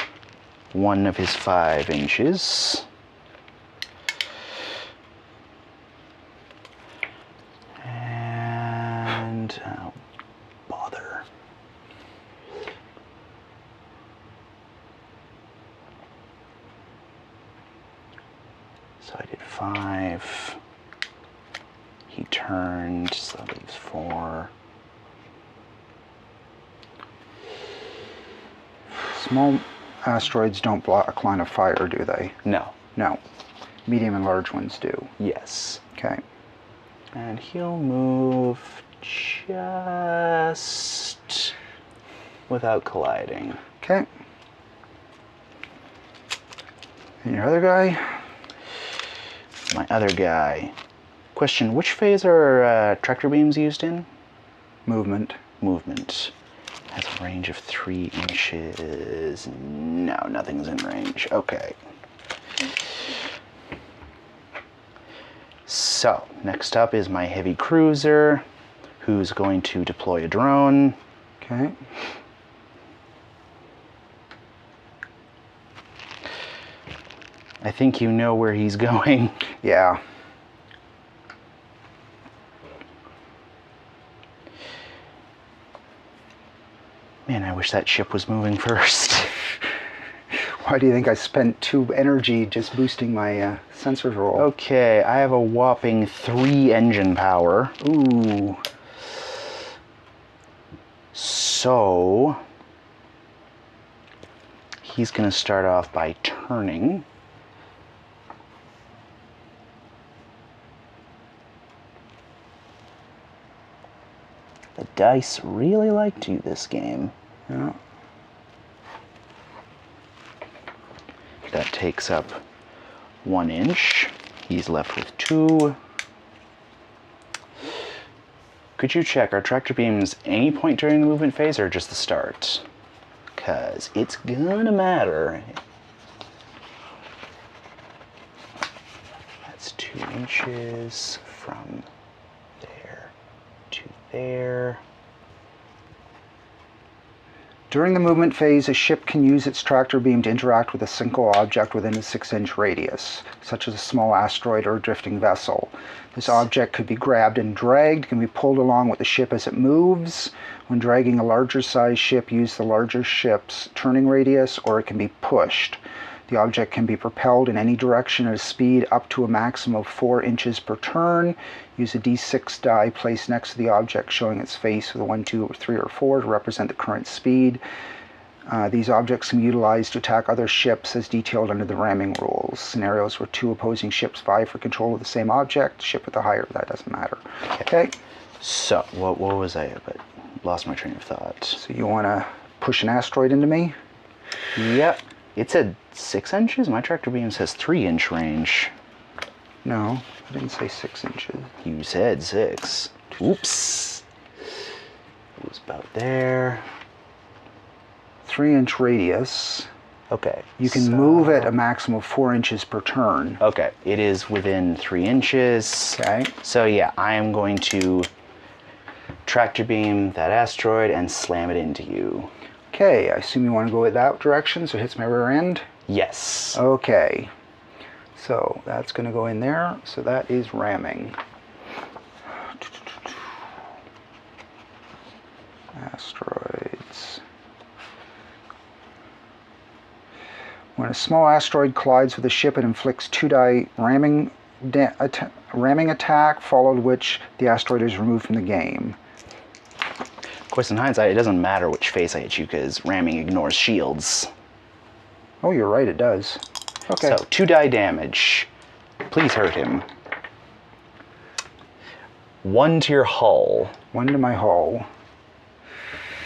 A: 1 of his 5 inches. And oh, bother. So I did 5. He turned, so that leaves 4.
B: Small asteroids don't block line of fire, do they?
A: No.
B: No. Medium and large ones do.
A: Yes.
B: Okay.
A: And he'll move just without colliding.
B: Okay. And your other guy?
A: My other guy. Question, which phase are tractor beams used in?
B: Movement.
A: Movement. Has a range of 3 inches. No, nothing's in range. Okay. So, next up is my heavy cruiser, who's going to deploy a drone.
B: Okay.
A: I think you know where he's going.
B: Yeah.
A: Man, I wish that ship was moving first.
B: Why do you think I spent 2 energy just boosting my sensors roll?
A: Okay, I have a whopping 3 engine power.
B: Ooh.
A: So, he's going to start off by turning. The dice really like to this game.
B: Yeah.
A: That takes up 1 inch. He's left with 2. Could you check, are tractor beams any point during the movement phase or just the start? Because it's gonna matter. That's 2 inches from there to there.
B: During the movement phase, a ship can use its tractor beam to interact with a single object within a 6-inch radius, such as a small asteroid or a drifting vessel. This object could be grabbed and dragged, can be pulled along with the ship as it moves. When dragging a larger size ship, use the larger ship's turning radius, or it can be pushed. The object can be propelled in any direction at a speed up to a maximum of 4 inches per turn. Use a D6 die placed next to the object showing its face with a 1, 2, or 3, or 4 to represent the current speed. These objects can be utilized to attack other ships as detailed under the ramming rules. Scenarios where 2 opposing ships vie for control of the same object. Ship with the higher, that doesn't matter. Okay.
A: So, what was I? But lost my train of thought.
B: So you want to push an asteroid into me?
A: Yep. It said 6 inches? My tractor beam says 3-inch range.
B: No, I didn't say 6 inches.
A: You said 6. Oops. Goes about there.
B: 3-inch radius.
A: Okay.
B: You can move it a maximum of 4 inches per turn.
A: Okay, it is within 3 inches.
B: Okay.
A: So yeah, I am going to tractor beam that asteroid and slam it into you.
B: Okay, I assume you want to go that direction, so it hits my rear end?
A: Yes.
B: Okay. So that's going to go in there, so that is ramming. Asteroids. When a small asteroid collides with a ship, it inflicts 2-die ramming attack, followed which the asteroid is removed from the game.
A: Of course, in hindsight, it doesn't matter which face I hit you because ramming ignores shields.
B: Oh, you're right, it does. Okay.
A: So, 2-die damage. Please hurt him. 1 to your hull.
B: 1 to my hull.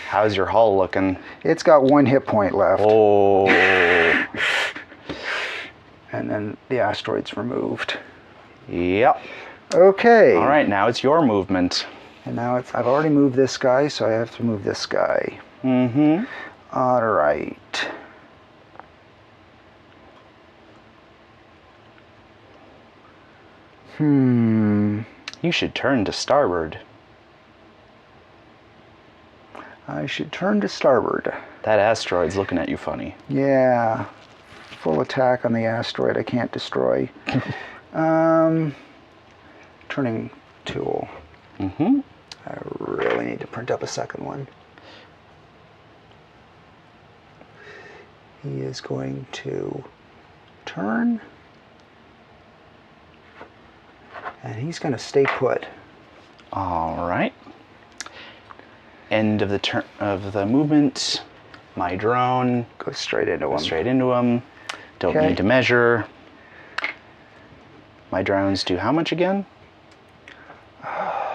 A: How's your hull looking?
B: It's got 1 hit point left.
A: Oh.
B: And then the asteroid's removed.
A: Yep.
B: Okay.
A: All right, now it's your movement.
B: And now I've already moved this guy, so I have to move this guy.
A: Mm-hmm.
B: All right.
A: You should turn to starboard.
B: I should turn to starboard.
A: That asteroid's looking at you funny.
B: Yeah. Full attack on the asteroid I can't destroy. Turning tool.
A: Mm-hmm.
B: I really need to print up a second one. He is going to turn. And he's going to stay put.
A: All right. End of the turn of the movement. My drone
B: Goes straight into him.
A: straight into him. Don't
B: Okay.
A: need to measure. My drones do how much again?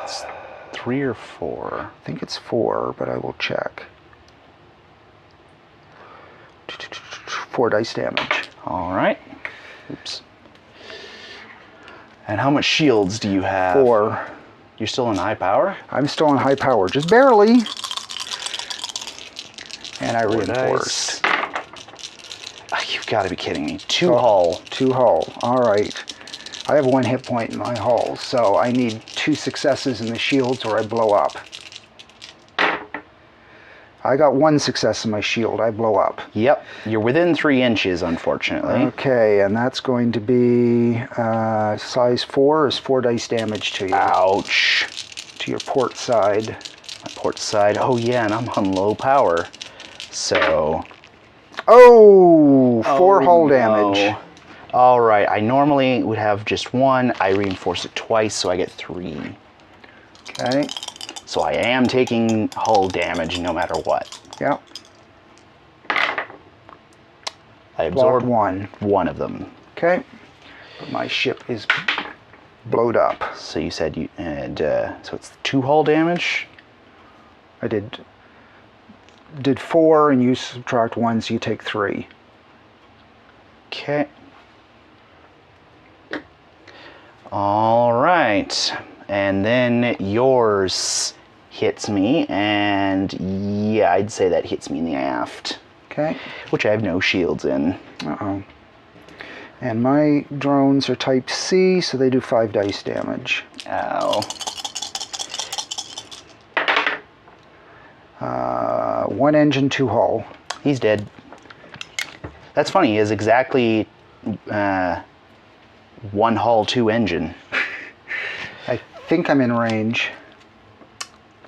A: It's 3 or 4.
B: I think it's 4, but I will check. 4 dice damage.
A: All right. Oops. And how much shields do you have?
B: 4.
A: You're still in high power?
B: I'm still on high power, just barely. And I
A: 4
B: reinforced.
A: dice. Ah, you've got to be kidding me. 2
B: So,
A: hull.
B: 2 hull. All right. I have 1 hit point in my hull, so I need 2 successes in the shields or I blow up. I got 1 success in my shield. I blow up.
A: Yep. You're within 3 inches, unfortunately.
B: Okay, and that's going to be size 4 is 4 dice damage to you.
A: Ouch.
B: To your port side.
A: My port side. Oh, yeah, and I'm on low power. So.
B: Oh, 4 hull damage.
A: No. All right. I normally would have just 1. I reinforce it twice, so I get 3.
B: Okay.
A: So I am taking hull damage no matter what.
B: Yep.
A: I
B: Blocked
A: absorbed
B: 1.
A: 1 of them.
B: Okay. But my ship is blowed up.
A: So you said you and so it's 2 hull damage.
B: I did 4 and you subtract 1, so you take 3.
A: Okay. All right. And then yours hits me, and yeah, I'd say that hits me in the aft.
B: Okay.
A: Which I have no shields in.
B: Uh-oh. And my drones are type C, so they do 5 dice damage.
A: Ow.
B: 1 engine, 2 hull.
A: He's dead. That's funny, he is exactly 1 hull, 2 engine.
B: I think I'm in range.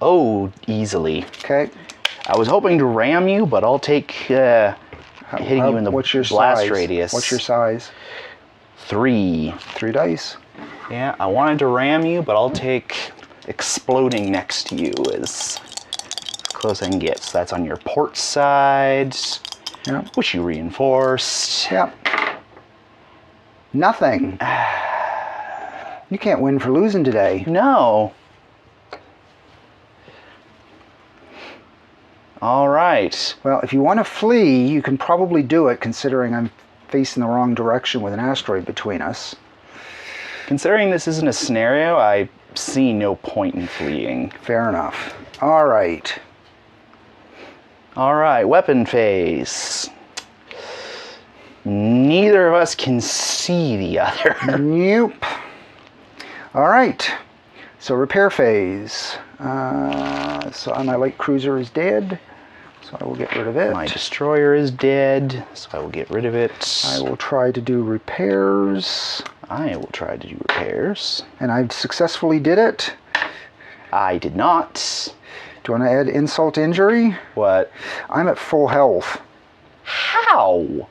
A: Oh, easily.
B: Okay.
A: I was hoping to ram you, but I'll take hitting you in the
B: What's your
A: blast
B: size?
A: radius.
B: What's your size?
A: 3.
B: 3 dice.
A: Yeah, I wanted to ram you, but I'll take exploding next to you as close as I can get. So that's on your port side,
B: Yep.
A: which you reinforced.
B: Yep. Nothing. You can't win for losing today.
A: No. All right.
B: Well, if you want to flee, you can probably do it, considering I'm facing the wrong direction with an asteroid between us.
A: Considering this isn't a scenario, I see no point in fleeing.
B: Fair enough. All right.
A: All right, weapon phase. Neither of us can see the other.
B: Nope. All right. So repair phase. So my light cruiser is dead. So I will get rid of it.
A: My destroyer is dead, so I will get rid of it.
B: I will try to do repairs.
A: I will try to do repairs.
B: And I successfully did it.
A: I did not.
B: Do you want to add insult to injury?
A: What?
B: I'm at full health.
A: How?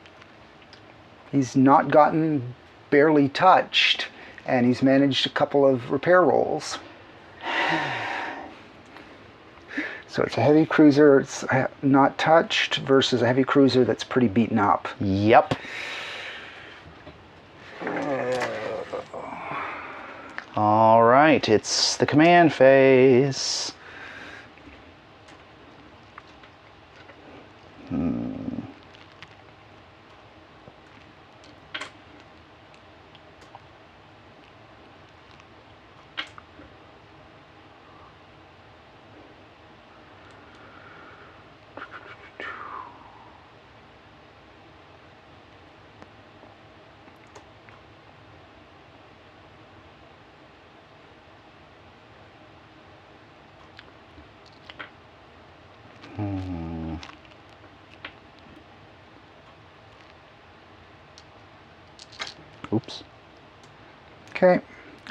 B: He's not gotten barely touched, and he's managed a couple of repair rolls. So it's a heavy cruiser, it's not touched, versus a heavy cruiser that's pretty beaten up.
A: Yep. All right, it's the command phase. Oops.
B: Okay,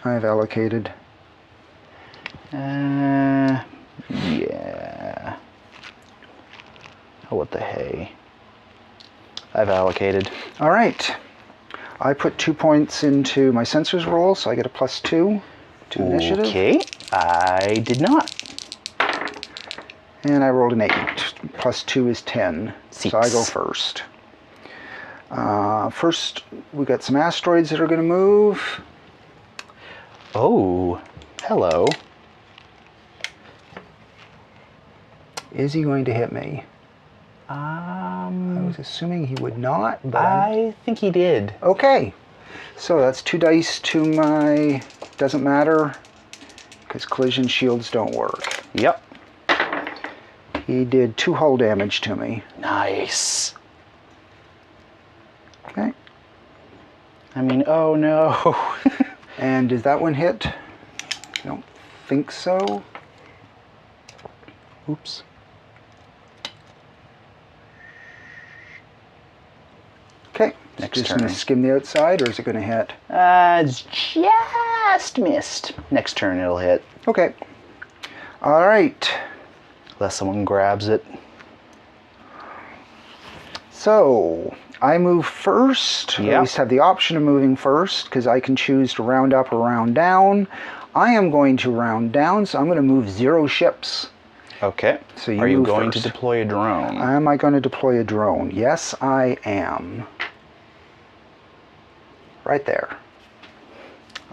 B: I've allocated.
A: Yeah. Oh, what the hey. I've allocated.
B: All right. I put 2 points into my sensors roll, so I get a +2 to initiative.
A: Okay, I did not.
B: And I rolled an 8. +2 is 10. So I go
A: Six.
B: first. First, we got some asteroids that are going to move.
A: Oh, hello.
B: Is he going to hit me? I was assuming he would not, but
A: I think he did.
B: okay. So that's 2 dice to my... doesn't matter, because collision shields don't work.
A: Yep.
B: He did 2 hull damage to me.
A: Nice.
B: Okay.
A: I mean, oh no.
B: And did that one hit? I don't think so.
A: Oops.
B: Okay.
A: Next
B: Just going to
A: turn.
B: skim the outside, or is it going to hit?
A: It's just missed. Next turn it'll hit.
B: Okay. All right.
A: Unless someone grabs it.
B: So I move first. Or
A: Yep.
B: at least have the option of moving first, because I can choose to round up or round down. I am going to round down, so I'm going to move 0 ships.
A: Okay.
B: So you
A: Are you
B: move
A: going
B: first.
A: to deploy a drone?
B: Am I going to deploy a drone? Yes, I am. Right there.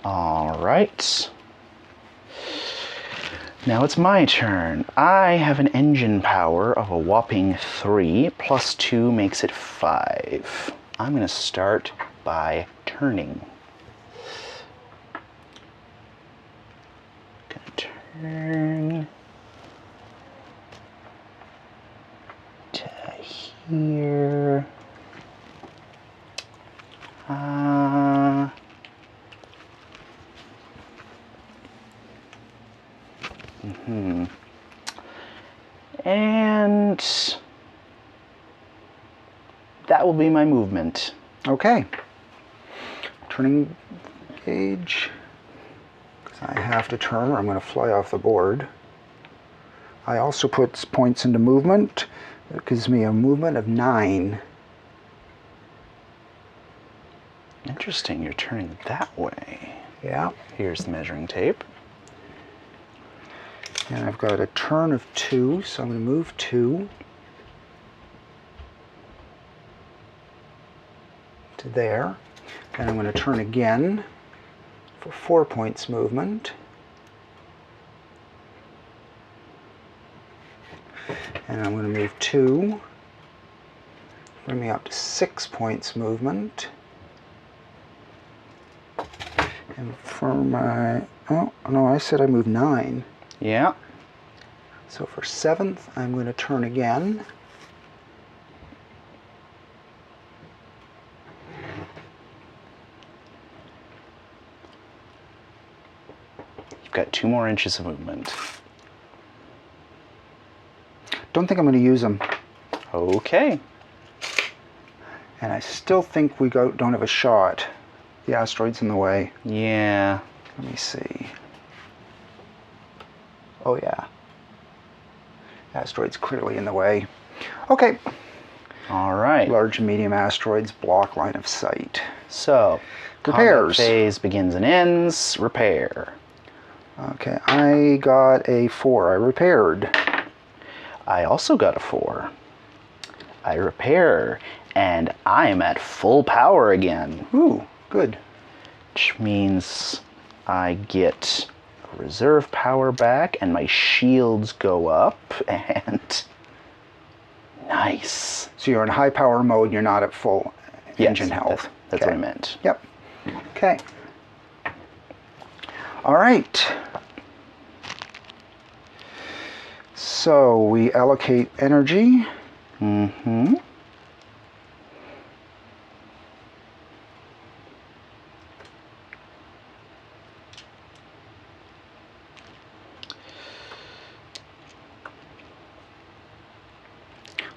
A: All right. Now it's my turn. I have an engine power of a whopping 3, plus 2 makes it 5. I'm going to start by turning. Gonna turn to here. And that will be my movement.
B: Okay. Turning gauge. Because I have to turn or I'm going to fly off the board. I also put points into movement. That gives me a movement of 9.
A: Interesting, you're turning that way.
B: Yeah.
A: Here's the measuring tape.
B: And I've got a turn of 2, so I'm going to move 2 to there. And I'm going to turn again for 4 points movement. And I'm going to move 2. Bring me up to 6 points movement. And for my... oh, no, I said I moved 9.
A: Yeah.
B: So for 7th, I'm going to turn again.
A: You've got 2 more inches of movement.
B: Don't think I'm going to use them.
A: Okay.
B: And I still think we don't have a shot. The asteroid's in the way.
A: Yeah.
B: Let me see. Oh yeah. Asteroid's clearly in the way. Okay.
A: All right.
B: Large and medium asteroids block line of sight.
A: So,
B: Repairs.
A: combat phase begins and ends. Repair.
B: Okay, I got a 4. I repaired.
A: I also got a 4. I repair, and I am at full power again.
B: Ooh, good.
A: Which means I get reserve power back, and my shields go up, and nice.
B: So you're in high power mode and you're not at full engine health.
A: That's
B: Okay.
A: what I meant.
B: Yep. Okay. All right. So we allocate energy.
A: Mm-hmm.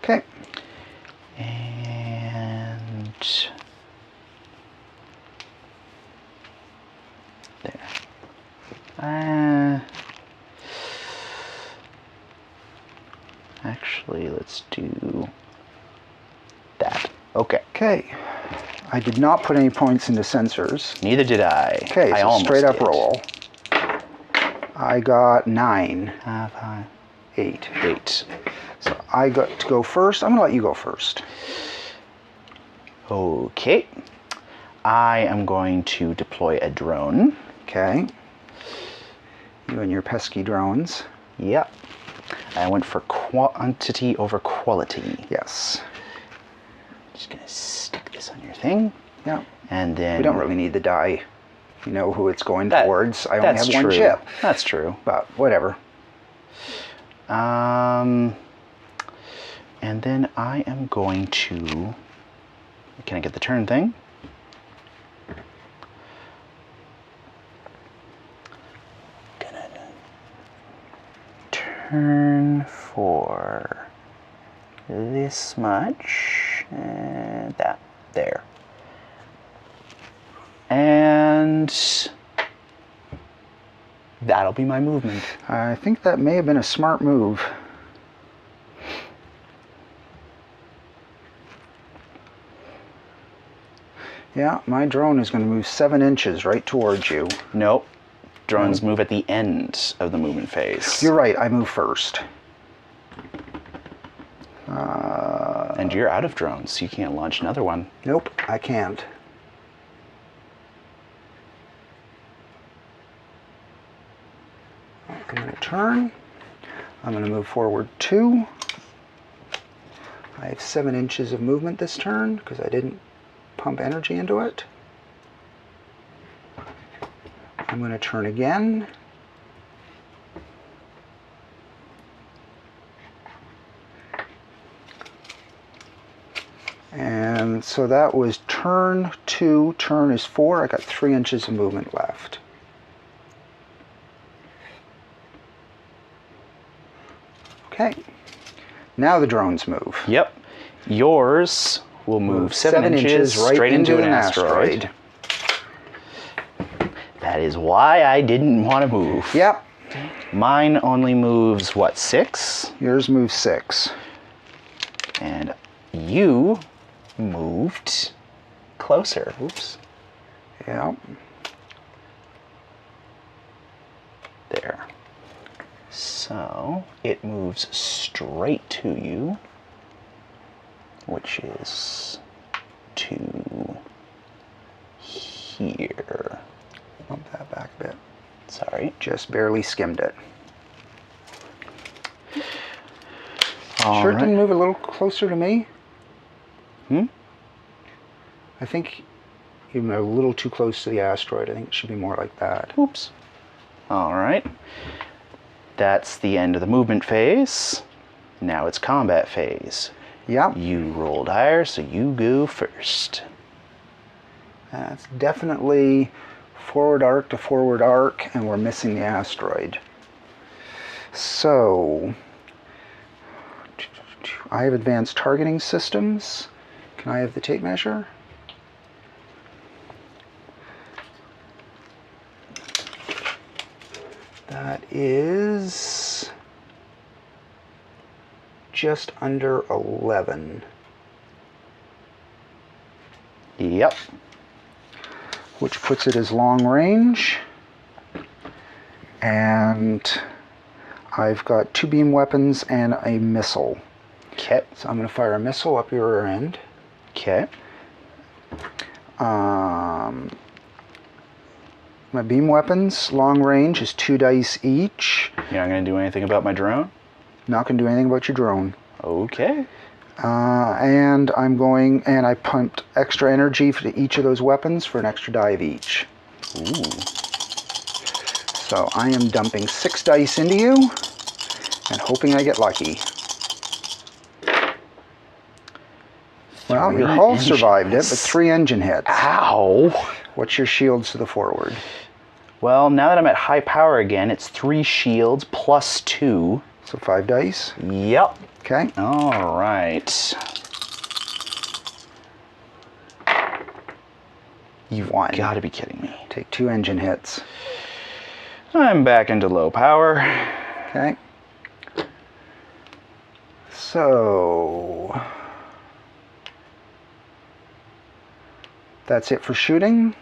B: Okay.
A: And there. Actually, let's do that. Okay.
B: Okay. I did not put any points into sensors.
A: Neither did I.
B: Okay,
A: I
B: so
A: almost
B: straight up
A: did.
B: roll. I got 9.
A: 8.
B: 8.
A: 8.
B: So I got to go first. I'm going to let you go first.
A: Okay. I am going to deploy a drone.
B: Okay. You and your pesky drones.
A: Yep. I went for quantity over quality.
B: Yes.
A: Just gonna stick this on your thing.
B: Yeah.
A: And then
B: We don't really need the die. You know who it's going towards. I only
A: that's
B: have one
A: true.
B: chip.
A: That's true.
B: But whatever.
A: And then I am going to. Can I get the turn thing? Gonna turn for this much and that there. And that'll be my movement.
B: I think that may have been a smart move. Yeah, my drone is going to move 7 inches right towards you.
A: Nope. Drones move at the end of the movement phase.
B: You're right, I move first.
A: And you're out of drones, so you can't launch another one.
B: Nope, I can't. I'm going to turn. I'm going to move forward 2. I have 7 inches of movement this turn because I didn't pump energy into it. I'm going to turn again. And so that was turn 2, turn is 4. I got 3 inches of movement left. Okay, now the drones move.
A: Yep. Yours will move 7 inches
B: right
A: straight into an asteroid. That is why I didn't want to move.
B: Yep,
A: Mine only moves, what, 6?
B: yours moves 6.
A: And you moved closer. Oops.
B: Yep.
A: There. So it moves straight to you, which is to here.
B: Bump that back a bit.
A: Sorry.
B: Just barely skimmed it.
A: All
B: Sure it
A: right.
B: didn't move a little closer to me?
A: Hmm?
B: I think you're a little too close to the asteroid. I think it should be more like that.
A: Oops. All right. That's the end of the movement phase. Now it's combat phase.
B: Yep.
A: You rolled higher, so you go first.
B: That's definitely forward arc to forward arc, and we're missing the asteroid. So, I have advanced targeting systems. Can I have the tape measure? That is just under 11.
A: Yep.
B: Which puts it as long range. And I've got 2 beam weapons and a missile.
A: Okay.
B: So I'm going to fire a missile up your rear end.
A: Okay.
B: My beam weapons, long range, is 2 dice each.
A: You're not going to do anything about my drone?
B: Not going to do anything about your drone.
A: Okay.
B: And I pumped extra energy for each of those weapons for an extra die of each.
A: Ooh.
B: So I am dumping 6 dice into you and hoping I get lucky. Well, your hull survived it, but 3 engine hits.
A: Ow!
B: What's your shields to the forward?
A: Well, now that I'm at high power again, it's 3 shields plus 2.
B: So 5 dice.
A: Yep.
B: Okay.
A: All right. You've
B: One.
A: got to be kidding me.
B: Take 2 engine hits.
A: I'm back into low power.
B: Okay. So that's it for shooting.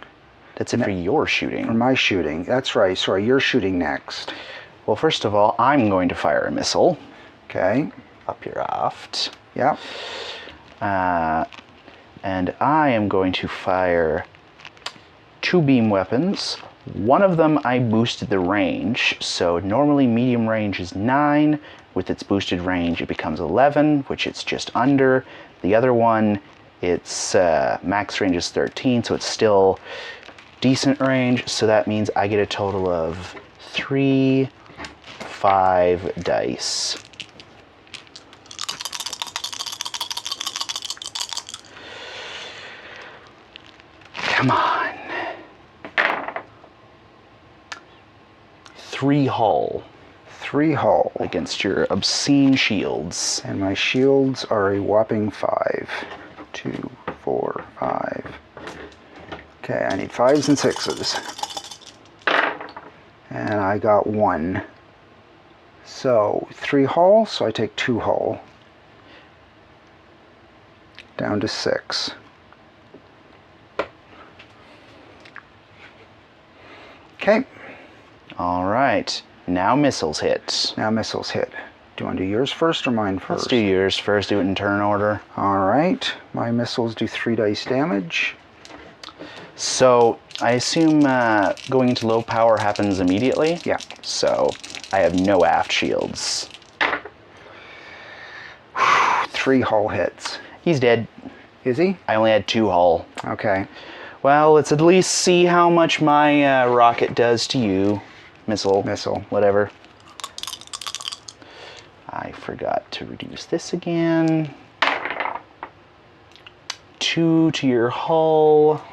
A: That's it for your shooting.
B: For my shooting. That's right. Sorry, you're shooting next.
A: Well, first of all, I'm going to fire a missile
B: Okay.
A: up your aft.
B: Yep.
A: And I am going to fire 2 beam weapons. One of them I boosted the range, so normally medium range is 9. With its boosted range, it becomes 11, which it's just under. The other one, its max range is 13, so it's still decent range. So that means I get a total of 3, 5 dice. Come on. 3 hull
B: 3 hull.
A: against your obscene shields.
B: And my shields are a whopping 5. 2, 4, 5. Okay, I need 5s and 6s. And I got 1. So 3 hull, so I take 2 hull. Down to 6. Okay,
A: All right. Now missiles hit.
B: now missiles hit. Do you want to do yours first or mine first?
A: Let's do yours first. Do it in turn order.
B: All right, my missiles do 3 dice damage.
A: So I assume going into low power happens immediately.
B: Yeah.
A: So I have no aft shields.
B: 3 hull hits.
A: He's dead.
B: Is he?
A: I only had 2 hull.
B: Okay.
A: Well, let's at least see how much my rocket does to you. Missile. Whatever. I forgot to reduce this again. 2 to your hull.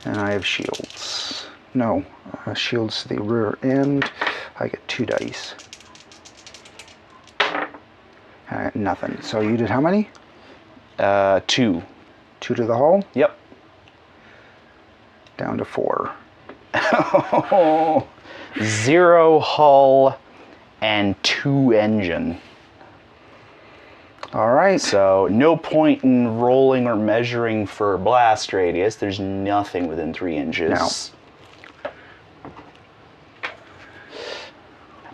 B: And I have shields. No, shields to the rear end. I get 2 dice. Nothing. So you did how many?
A: 2.
B: 2 to the hull?
A: Yep.
B: Down to 4.
A: 0 hull and 2 engine.
B: All right.
A: So no point in rolling or measuring for blast radius. There's nothing within 3 inches.
B: No.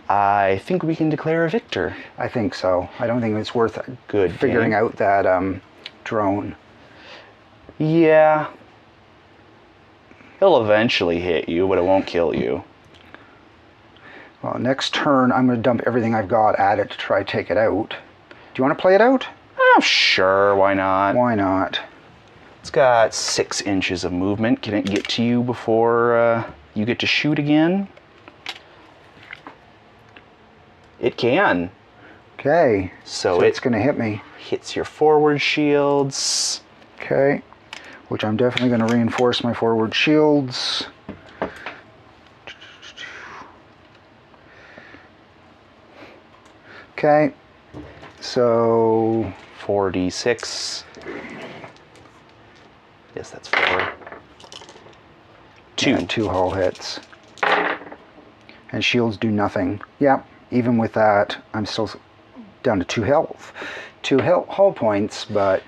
A: I think we can declare a victor.
B: I think so. I don't think it's worth
A: Good
B: figuring
A: game.
B: out that drone.
A: Yeah. He'll eventually hit you, but it won't kill you.
B: Well, next turn, I'm going to dump everything I've got at it to try to take it out. Do you want to play it out?
A: Oh, sure, why not?
B: Why not?
A: It's got 6 inches of movement. Can it get to you before you get to shoot again? It can.
B: Okay.
A: So
B: it's going to hit me.
A: Hits your forward shields.
B: Okay. Which I'm definitely going to reinforce my forward shields. Okay. So
A: 4d6. Yes, that's 4. 2.
B: Yeah, 2 hull hits. And shields do nothing. Yeah, even with that, I'm still down to 2 health. 2 hull points, but...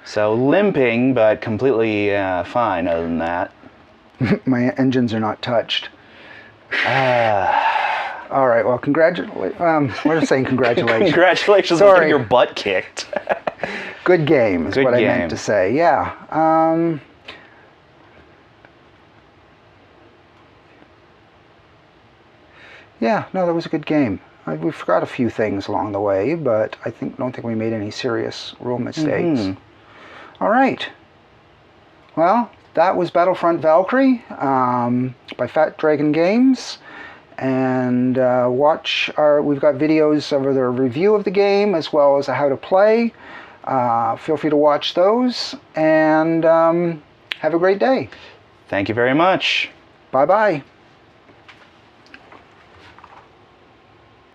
A: So limping, but completely fine other than that.
B: My engines are not touched. All right, well, congratulations. We're just saying congratulations.
A: Congratulations on getting your butt kicked.
B: Good game is what I meant to say. Yeah. Yeah, no, that was a good game. We forgot a few things along the way, but I don't think we made any serious rule mistakes. All right. Well, that was Battlefront Valkyrie by Fat Dragon Games. And we've got videos of the review of the game as well as how to play. Feel free to watch those, and have a great day.
A: Thank you very much.
B: Bye-bye.